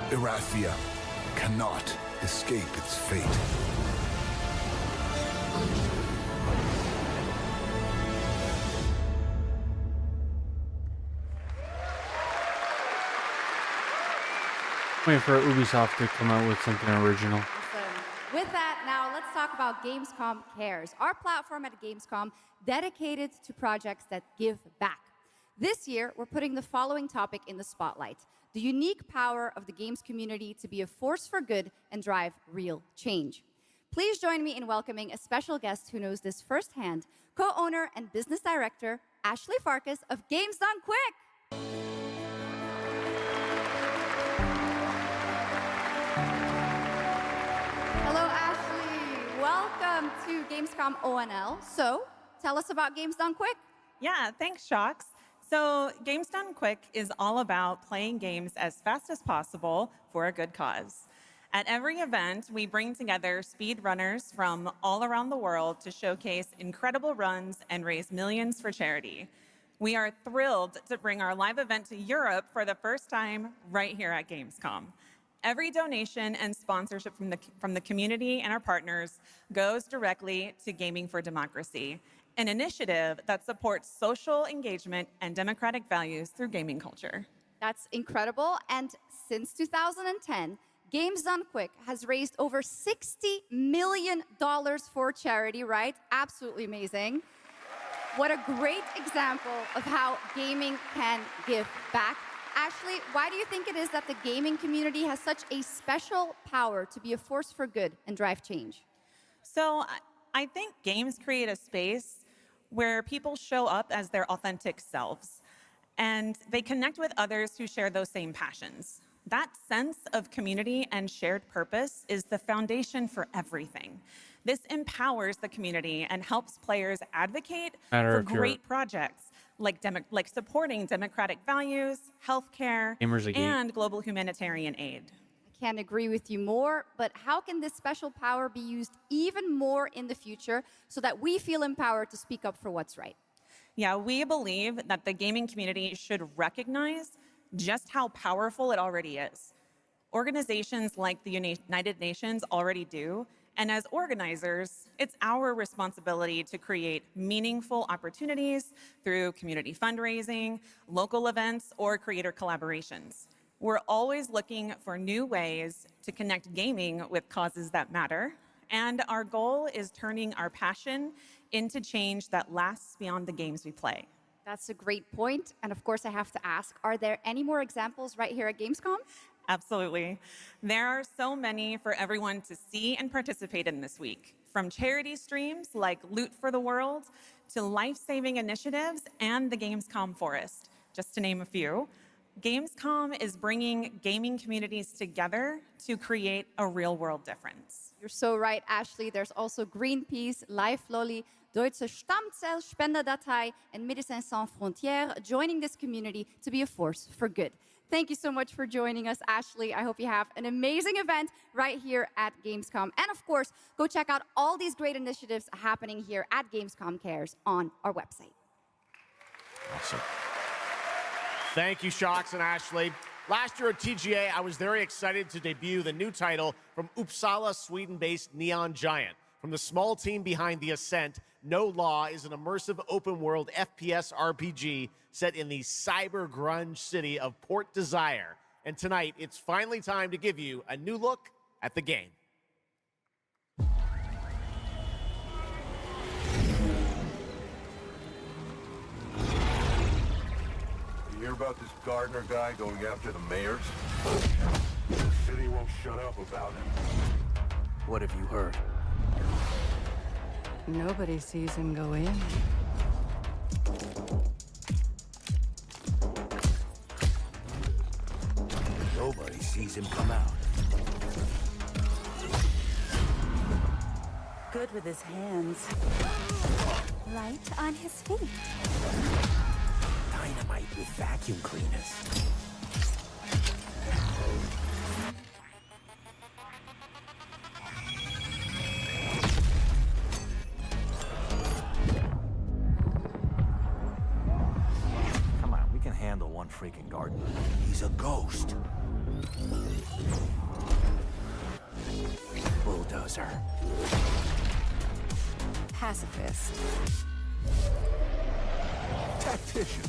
Erathia cannot escape its fate. Waiting for Ubisoft to come out with something original. With that, now let's talk about Gamescom Cares, our platform at Gamescom dedicated to projects that give back. This year, we're putting the following topic in the spotlight: the unique power of the games community to be a force for good and drive real change. Please join me in welcoming a special guest who knows this firsthand, co-owner and business director, Ashley Farkas of Games Done Quick. Hello, Ashley. Welcome to Gamescom ONL. So, tell us about Games Done Quick. Yeah, thanks, Shocks. So, Games Done Quick is all about playing games as fast as possible for a good cause. At every event, we bring together speedrunners from all around the world to showcase incredible runs and raise millions for charity. We are thrilled to bring our live event to Europe for the first time right here at Gamescom. Every donation and sponsorship from the community and our partners goes directly to Gaming for Democracy, an initiative that supports social engagement and democratic values through gaming culture. That's incredible. And since 2010, Games Done Quick has raised over $60 million for charity, right? Absolutely amazing. What a great example of how gaming can give back. Ashley, why do you think it is that the gaming community has such a special power to be a force for good and drive change? So I think games create a space where people show up as their authentic selves, and they connect with others who share those same passions. That sense of community and shared purpose is the foundation for everything. This empowers the community and helps players advocate for great projects like supporting democratic values, healthcare, and global humanitarian aid. I can't agree with you more, but how can this special power be used even more in the future so that we feel empowered to speak up for what's right? Yeah, we believe that the gaming community should recognize just how powerful it already is. Organizations like the United Nations already do, and as organizers, it's our responsibility to create meaningful opportunities through community fundraising, local events, or creator collaborations. We're always looking for new ways to connect gaming with causes that matter, and our goal is turning our passion into change that lasts beyond the games we play. That's a great point. And of course, I have to ask, are there any more examples right here at Gamescom? Absolutely. There are so many for everyone to see and participate in this week, from charity streams like Loot for the World to life-saving initiatives and the Gamescom Forest, just to name a few. Gamescom is bringing gaming communities together to create a real-world difference. You're so right, Ashley. There's also Greenpeace, Life Lolly, Deutsche Stammzellspenderdatei, and Médecins Sans Frontières joining this community to be a force for good. Thank you so much for joining us, Ashley. I hope you have an amazing event right here at Gamescom. And of course, go check out all these great initiatives happening here at Gamescom Cares on our website. Awesome. Thank you, Shocks and Ashley. Last year at TGA, I was very excited to debut the new title from Uppsala, Sweden-based Neon Giant. From the small team behind The Ascent, No Law is an immersive open-world FPS RPG set in the cyber grunge city of Port Desire. And tonight, it's finally time to give you a new look at the game. You hear about this Gardner guy going after the mayors? The city won't shut up about him. What have you heard? Nobody sees him go in. Nobody sees him come out. Good with his hands. Light on his feet. Dynamite with vacuum cleaners. freaking gardener. He's a ghost. Bulldozer. Pacifist. Tactician.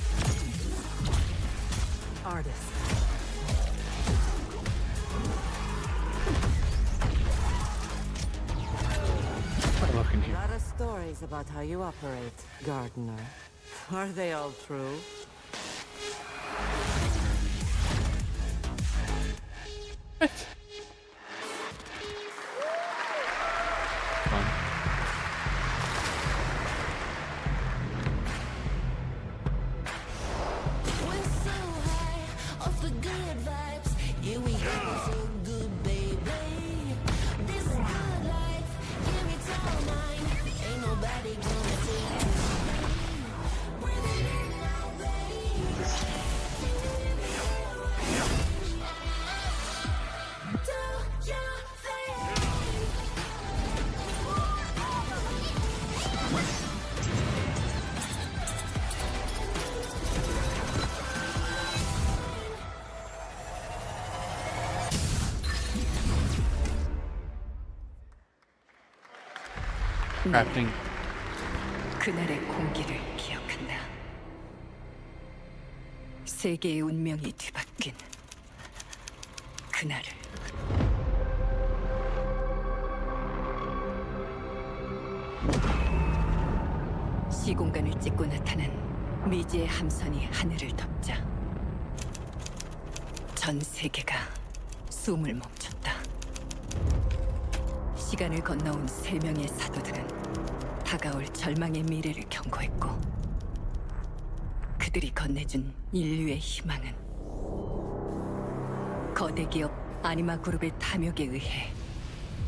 Artist. Look in here. A lot of stories about how you operate, gardener. Are they all true? Crafting. 그날의 공기를 기억한다. 세계의 운명이 뒤바뀐 그날을. 시공간을 찍고 나타난 미지의 함선이 하늘을 덮자 전 세계가 숨을 멈췄다. 시간을 건너온 3명의 사도들은 다가올 절망의 미래를 경고했고 그들이 건네준 인류의 희망은 거대 기업 아니마 그룹의 탐욕에 의해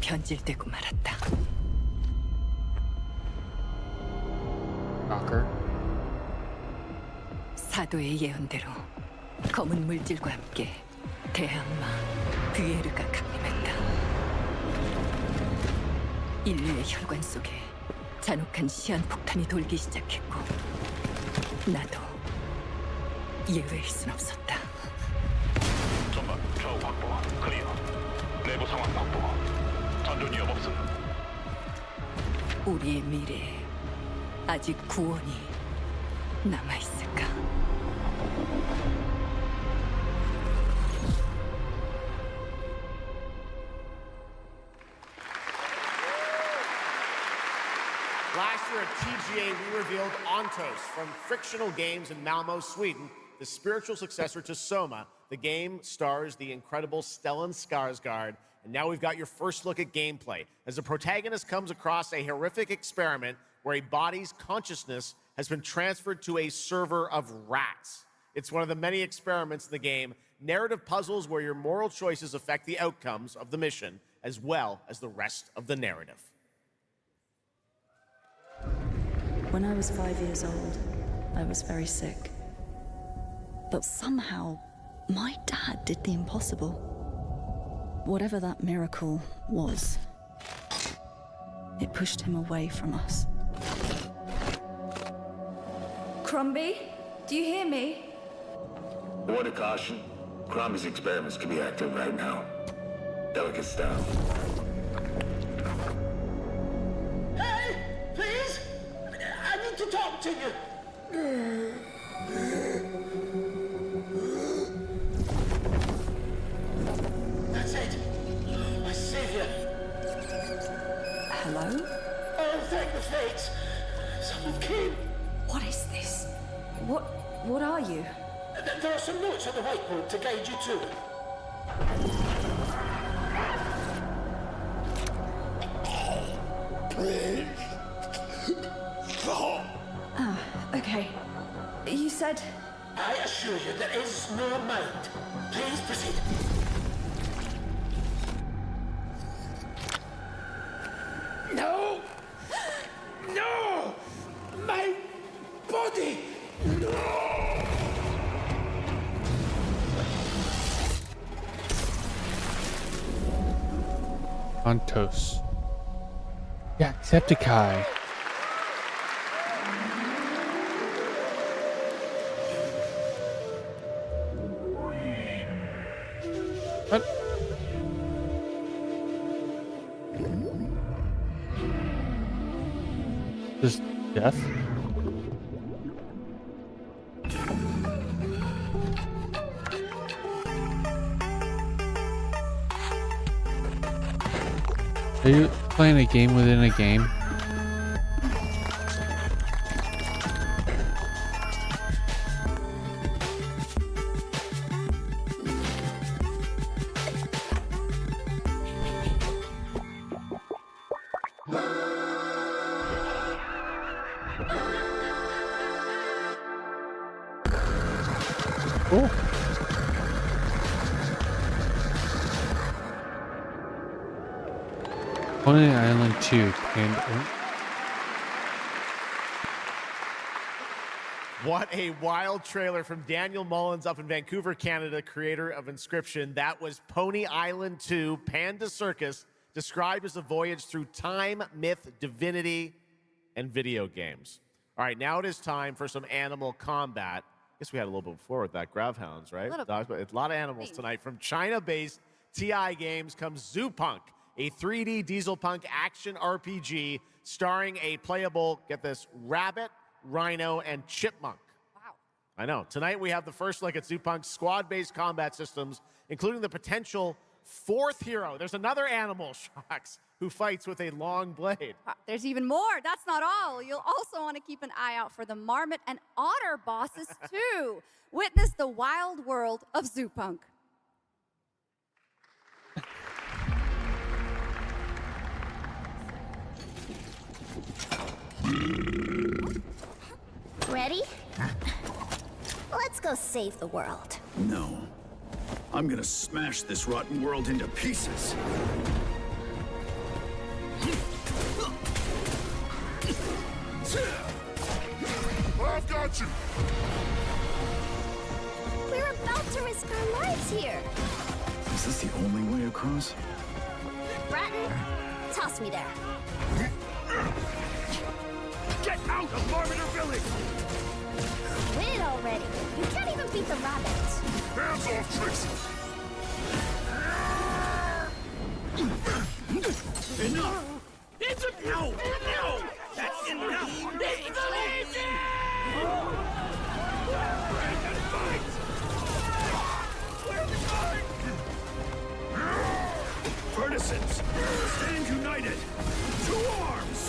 변질되고 말았다. 사도의 예언대로 검은 물질과 함께 대항마 뷰에르가 강림했다. 인류의 혈관 속에 잔혹한 시한폭탄이 돌기 시작했고 나도 예외일 순 없었다. 전방 좌우 확보 클리어. 내부 상황 확보. 전전 위협 없음. 우리의 미래에 아직 구원이 남아있을까? Last year at TGA, we revealed Ontos from Frictional Games in Malmo, Sweden, the spiritual successor to Soma. The game stars the incredible Stellan Skarsgård, and now we've got your first look at gameplay as the protagonist comes across a horrific experiment where a body's consciousness has been transferred to a server of rats. It's one of the many experiments in the game, narrative puzzles where your moral choices affect the outcomes of the mission, as well as the rest of the narrative. When I was 5 years old, I was very sick. But somehow, my dad did the impossible. Whatever that miracle was, it pushed him away from us. Crumby, do you hear me? A word of caution. Crombie's experiments could be active right now. Delicate style. Hey! Please! I need to talk to you! That's it! My savior! Hello? Oh, thank the fates! Someone came! What is this? What are you? There are some notes on the whiteboard to guide you to it. Please. Ah, okay. You said... I assure you there is no mind. Please proceed. No! No! My body! No! Ontos. Jacksepticeye. Just death? Are you playing a game within a game? Cool. Pony Island 2 and What a wild trailer from Daniel Mullins up in Vancouver, Canada, creator of Inscription. That was Pony Island 2, Panda Circus, described as a voyage through time, myth, divinity, and video games. All right, now it is time for some animal combat. I guess we had a little bit before with that Gravhounds, right? A lot of animals tonight. From China-based TI Games comes Zoo Punk, a 3D diesel punk action RPG starring a playable, get this, rabbit, rhino, and chipmunk. Wow. I know. Tonight we have the first look at Zoo Punk's squad-based combat systems, including the potential fourth hero. There's another animal, Shocks, who fights with a long blade. There's even more. That's not all. You'll also want to keep an eye out for the marmot and otter bosses too. Witness the wild world of Zoo Punk. Ready? Let's go save the world. No. I'm gonna smash this rotten world into pieces. I've got you! We're about to risk our lives here. Is this the only way across? Bratton, toss me there. Get out of Marmiter Village! Quit already. You can't even beat the rabbit. Hands off, Trixie! Enough! It's a no! No! That's enough! It's Partisans, stand united! To arms!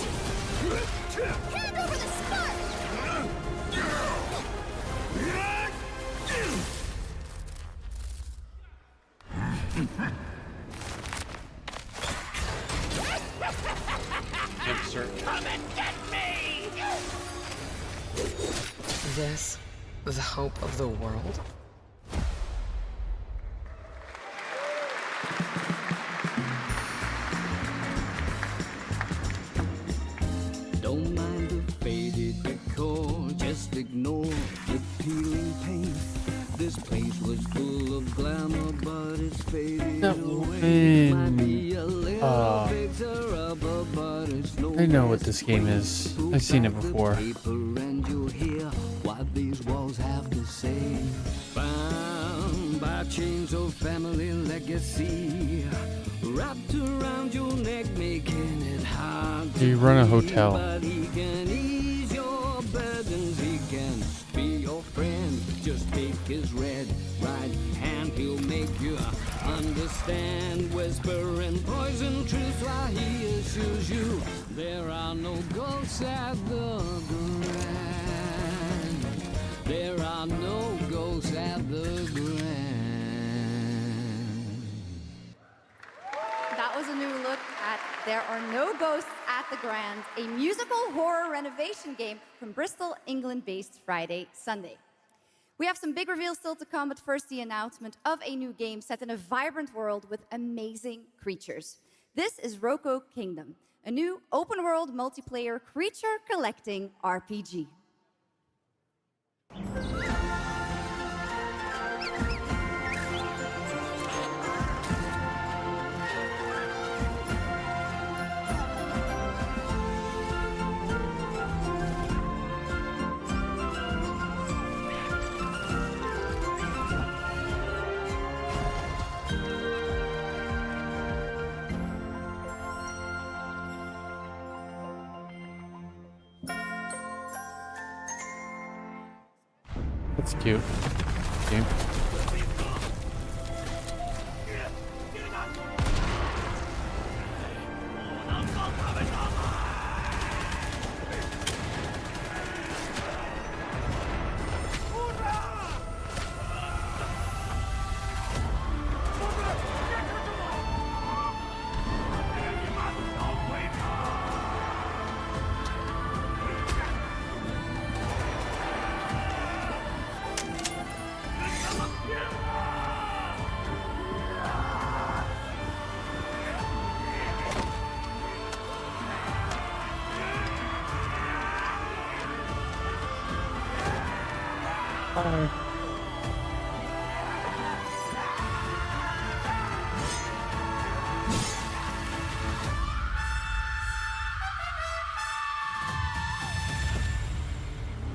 Hand over the spark! Come and get me! This, the hope of the world? Don't mind the faded decor, just ignore the peeling paint. This place was full of glamour, but it's faded away. Might be a little bit rubber, but it's no I know what this game is. I've seen it before. And you'll hear what these walls have to say. Bound by chains of family legacy, wrapped around your neck, making it hard. You run a hotel. But he can ease your burdens, he can be your friend. Just take his red right hand, he'll make you understand. Whisper and poison truth while he assures you there are no ghosts at the Grand. There are no ghosts at the Grand. That was a new look at There Are No Ghosts at the Grand, a musical horror renovation game from Bristol, England-based Friday, Sunday. We have some big reveals still to come, but first the announcement of a new game set in a vibrant world with amazing creatures. This is Roko Kingdom, a new open-world multiplayer creature-collecting RPG. That's cute. Game.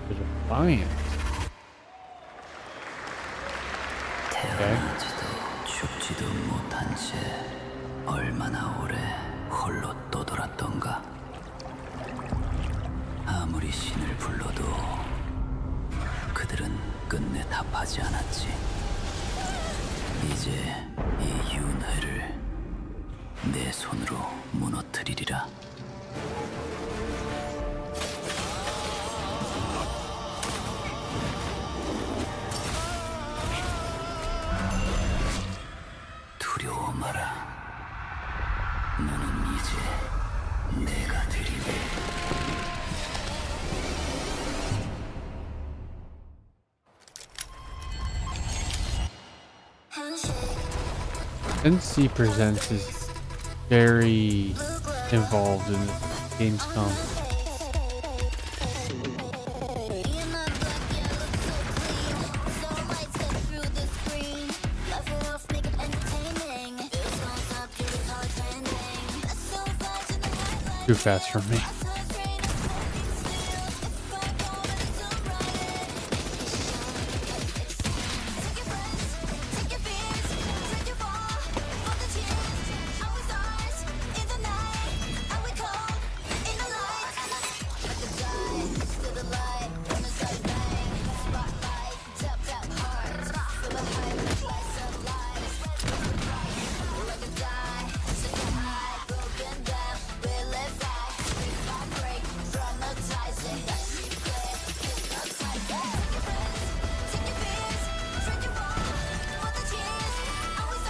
Defiant. 태어나지도 죽지도 못한 채 얼마나 오래 홀로 떠돌았던가. 아무리 신을 불러도 그들은 끝내 답하지 않았지. 이제 이 윤회를 내 손으로 무너뜨리리라. 두려워 마라. 너는 이제 내가 되리니. NC Presents is very involved in GamesCom. Too fast for me.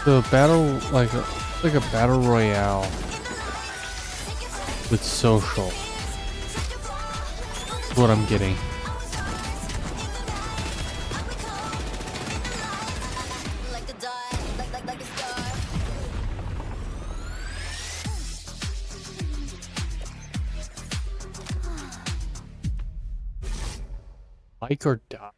The battle, like a battle royale with social. That's what I'm getting. Like or die.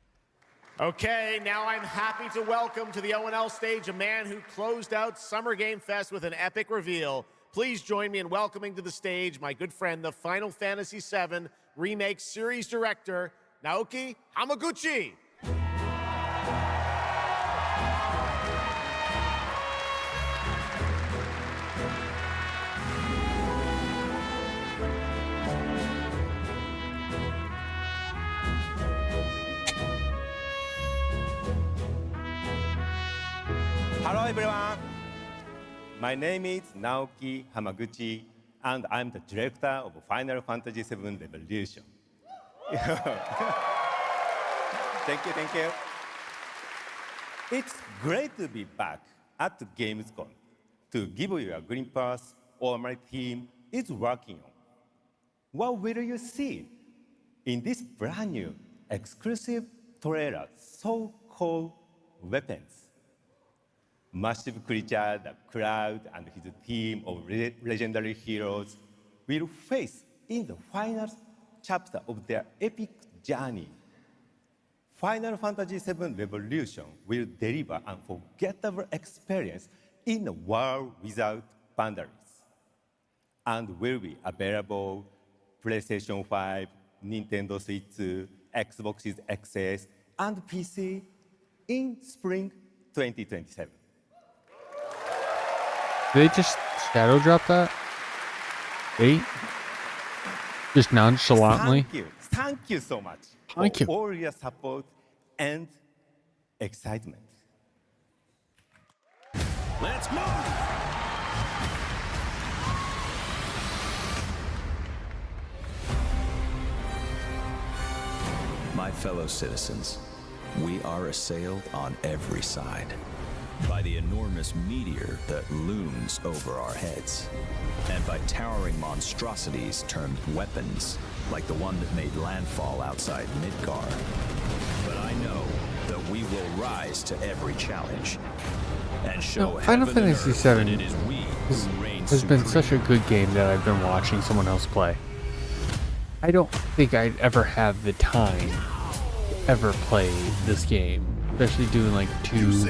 Okay, now I'm happy to welcome to the O&L stage a man who closed out Summer Game Fest with an epic reveal. Please join me in welcoming to the stage my good friend, the Final Fantasy VII Remake Series Director, Naoki Hamaguchi. Hello everyone, my name is Naoki Hamaguchi and I'm the director of Final Fantasy VII Revolution. Thank you. It's great to be back at GamesCom to give you a glimpse of what my team is working on. What will you see in this brand new exclusive trailer so-called Weapons? Massive creature, the Cloud and his team of legendary heroes will face in the final chapter of their epic journey. Final Fantasy VII Revolution will deliver an unforgettable experience in a world without boundaries and will be available PlayStation 5, Nintendo Switch, Xbox Series XS, and PC in spring 2027. Did they just shadow drop that? Eight? Just nonchalantly? Thank you so much Thank you. for all your support and excitement. Let's move! My fellow citizens, we are assailed on every side by the enormous meteor that looms over our heads, and by towering monstrosities termed weapons, like the one that made landfall outside Midgar. But I know that we will rise to every challenge and show Final heaven and Fantasy earth that VII it is we who reign has been supreme. such a good game that I've been watching someone else play. I don't think I'd ever have the time to ever play this game, especially doing like 2,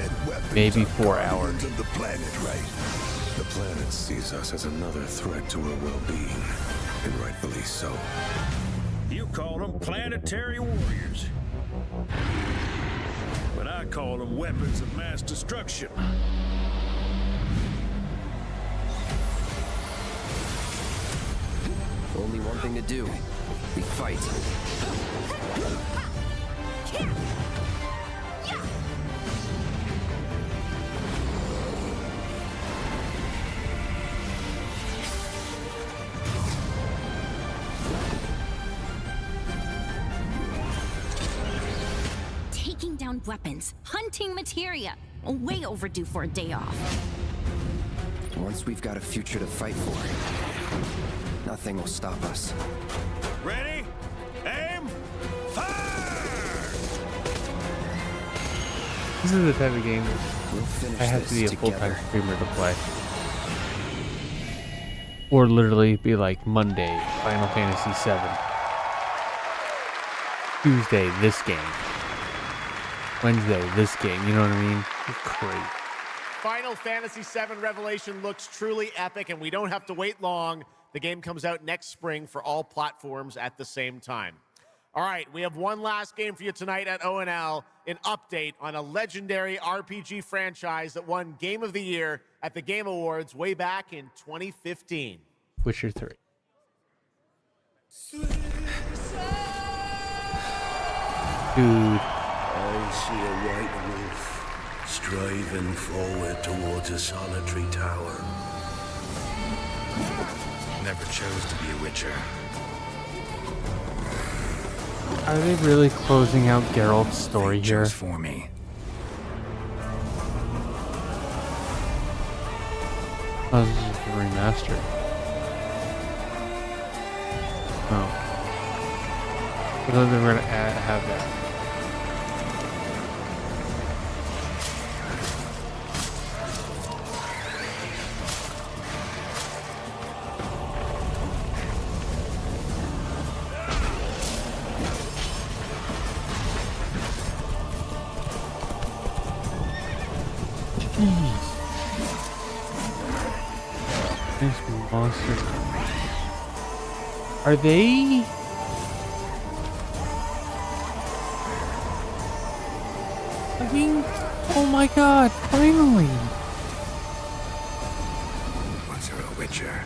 maybe 4 hours. Of the planet, right? The planet sees us as another threat to her well-being, and rightfully so. You call them planetary warriors. But I call them weapons of mass destruction. Only one thing to do. We fight. Taking down weapons, hunting materia. Way overdue for a day off. Once we've got a future to fight for, nothing will stop us. Ready? Aim! Fire! This is the type of game We'll finish I have to this be a together. full-time streamer to play. Or literally be like Monday, Final Fantasy VII. Tuesday, this game. Wednesday, this game. You know what I mean? It's great. Final Fantasy VII Revelation looks truly epic, and we don't have to wait long. The game comes out next spring for all platforms at the same time. All right, we have one last game for you tonight at ONL, an update on a legendary RPG franchise that won Game of the Year at the Game Awards way back in 2015. Witcher 3. Dude. I see a white wolf striving forward towards a solitary tower. Never chose to be a witcher. Are they really closing out Geralt's story here? Chose for me. Oh, this is a remaster. Oh. I thought they were going to have that. Jeez. These monsters. Are they? I mean, oh my god, finally! Once you're a witcher,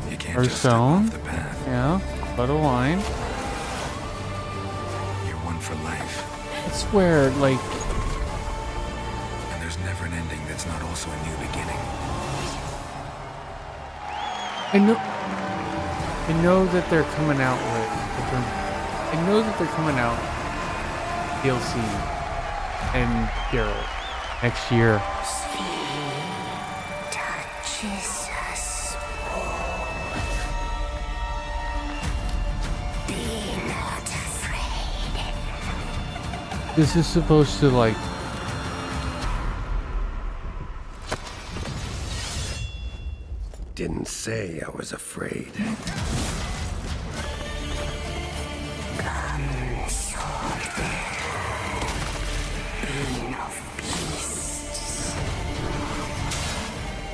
you can't just step Hearthstone? off the path. Yeah, but a line. You're one for life. I swear, like, And there's never an ending that's not also a new beginning. I know that they're coming out with. I know that they're coming out DLC and Geralt next year. Touches us. Be not afraid. This is supposed to like. Didn't say I was afraid. Come, soldier. Being of beasts.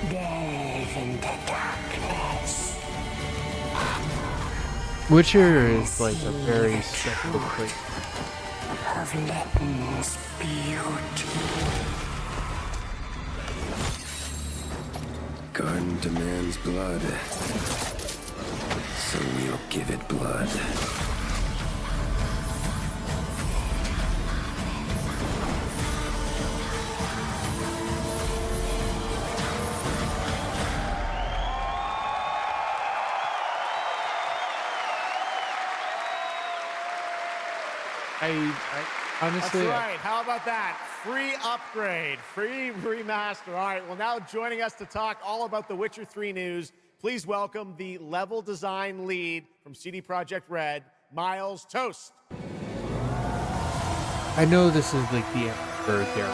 Delve into darkness. Witcher is like a very special place. Of Letton's beauty. Garden demands blood, so we'll give it blood. honestly. That's right. How about that? Free upgrade, free remaster. All right. Well, now joining us to talk all about the Witcher 3 news, please welcome the level design lead from CD Projekt Red, Miles Toast. I know this is like the birth here.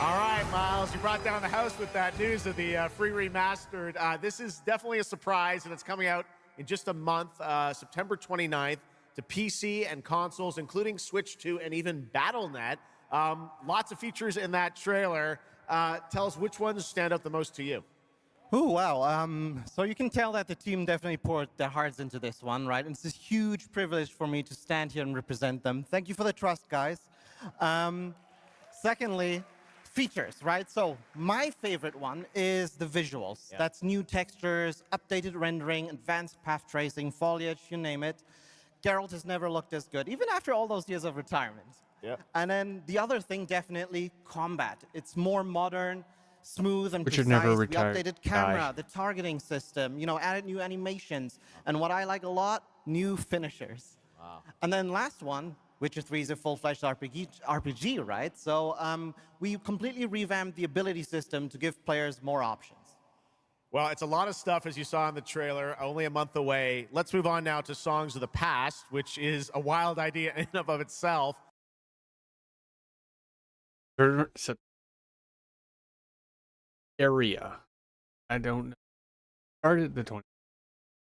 All right, Miles, you brought down the house with that news of the free remastered. This is definitely a surprise, and it's coming out in just a month, September 29th, to PC and consoles, including Switch 2 and even Battle.net. Lots of features in that trailer. Tell us which ones stand out the most to you. Oh, wow. So you can tell that the team definitely poured their hearts into this one, right? And it's a huge privilege for me to stand here and represent them. Thank you for the trust, guys. Secondly, features, right? So my favorite one is the visuals. Yeah. That's new textures, updated rendering, advanced path tracing, foliage, you name it. Geralt has never looked as good, even after all those years of retirement. Yeah. And then the other thing, definitely combat. It's more modern, smooth and Richard precise. never We retired. updated camera, the targeting system, added new animations. And what I like a lot, new finishers. Wow. And then last one, Witcher 3 is a full-fledged RPG, right? So we completely revamped the ability system to give players more options. Well, it's a lot of stuff, as you saw in the trailer, only a month away. Let's move on now to Songs of the Past, which is a wild idea in and of itself. Area. I don't know. Started the 20th,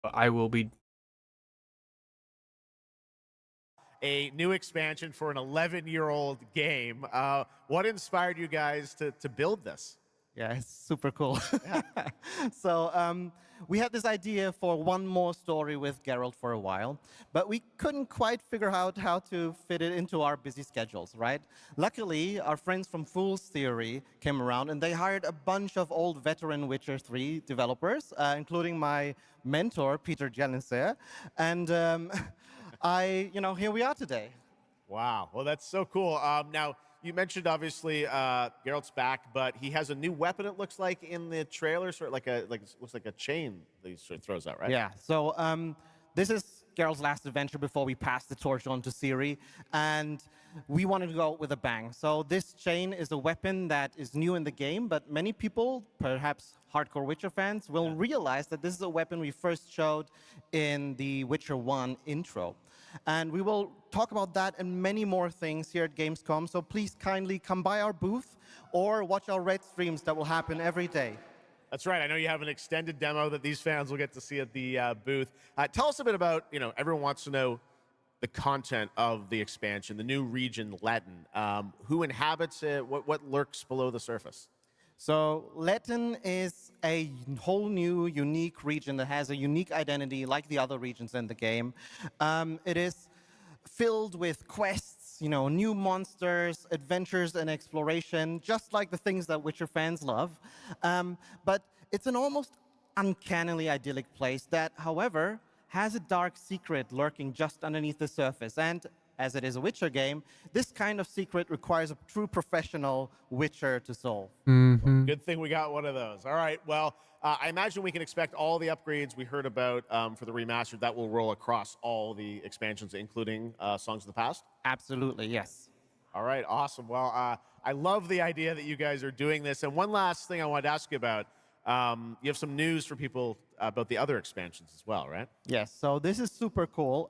but I will be. A new expansion for an 11-year-old game. What inspired you guys to build this? Yeah, it's super cool. So we had this idea for one more story with Geralt for a while, but we couldn't quite figure out how to fit it into our busy schedules, right? Luckily, our friends from Fool's Theory came around, and they hired a bunch of old veteran Witcher 3 developers, including my mentor, Peter Janisser. And here we are today. Wow. Well, that's so cool. Now, you mentioned, obviously, Geralt's back, but he has a new weapon, it looks like, in the trailer, sort of looks like a chain that he sort of throws out, right? Yeah. So this is Geralt's last adventure before we pass the torch on to Ciri, and we wanted to go out with a bang. So this chain is a weapon that is new in the game, but many people, perhaps hardcore Witcher fans, will realize that this is a weapon we first showed in the Witcher 1 intro. And we will talk about that and many more things here at Gamescom, so please kindly come by our booth or watch our Red streams that will happen every day. That's right. I know you have an extended demo that these fans will get to see at the booth. Tell us a bit about, everyone wants to know the content of the expansion, the new region, Letten. Who inhabits it? What lurks below the surface? So Letten is a whole new, unique region that has a unique identity like the other regions in the game. It is filled with quests, new monsters, adventures, and exploration, just like the things that Witcher fans love. But it's an almost uncannily idyllic place that, however, has a dark secret lurking just underneath the surface. And as it is a Witcher game, this kind of secret requires a true professional Witcher to solve. Mm-hmm. Good thing we got one of those. All right, well, I imagine we can expect all the upgrades we heard about for the remastered. That will roll across all the expansions, including Songs of the Past? Absolutely, yes. All right, awesome. Well, I love the idea that you guys are doing this. And one last thing I wanted to ask you about. You have some news for people about the other expansions as well, right? Yes, so this is super cool.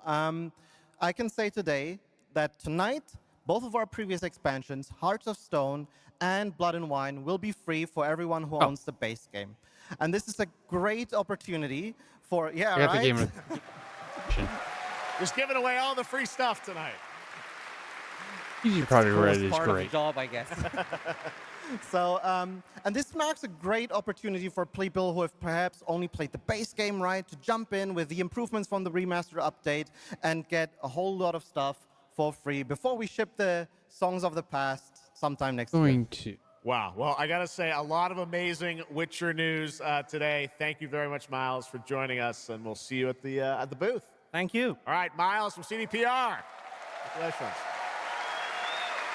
I can say today that tonight, both of our previous expansions, Hearts of Stone and Blood and Wine, will be free for everyone who owns the base game. And this is a great opportunity for, The game. Just giving away all the free stuff tonight. You probably read it is part of great. the job, I guess. So, and this marks a great opportunity for people who have perhaps only played the base game, right, to jump in with the improvements from the remaster update and get a whole lot of stuff for free before we ship the Songs of the Past sometime next year. Wow. Well, I got to say, a lot of amazing Witcher news today. Thank you very much, Miles, for joining us, and we'll see you at the booth. Thank you. All right, Miles from CDPR. Congratulations.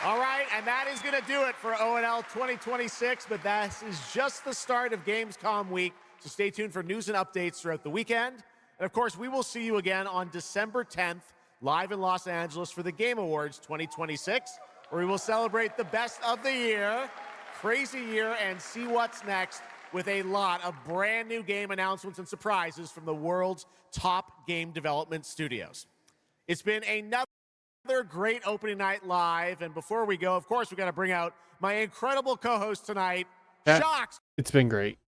All right, and that is going to do it for ONL 2026, but that is just the start of Gamescom week, so stay tuned for news and updates throughout the weekend. And of course, we will see you again on December 10th, live in Los Angeles for the Game Awards 2026, where we will celebrate the best of the year, crazy year, and see what's next with a lot of brand new game announcements and surprises from the world's top game development studios. It's been another great opening night live, and before we go, of course, we got to bring out my incredible co-host tonight, Shocks. It's been great.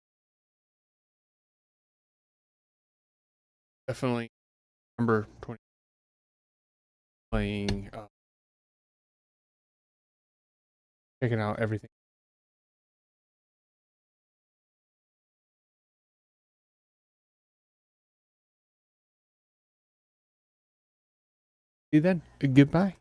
Definitely remember 20 playing, checking out everything. See you then. Goodbye.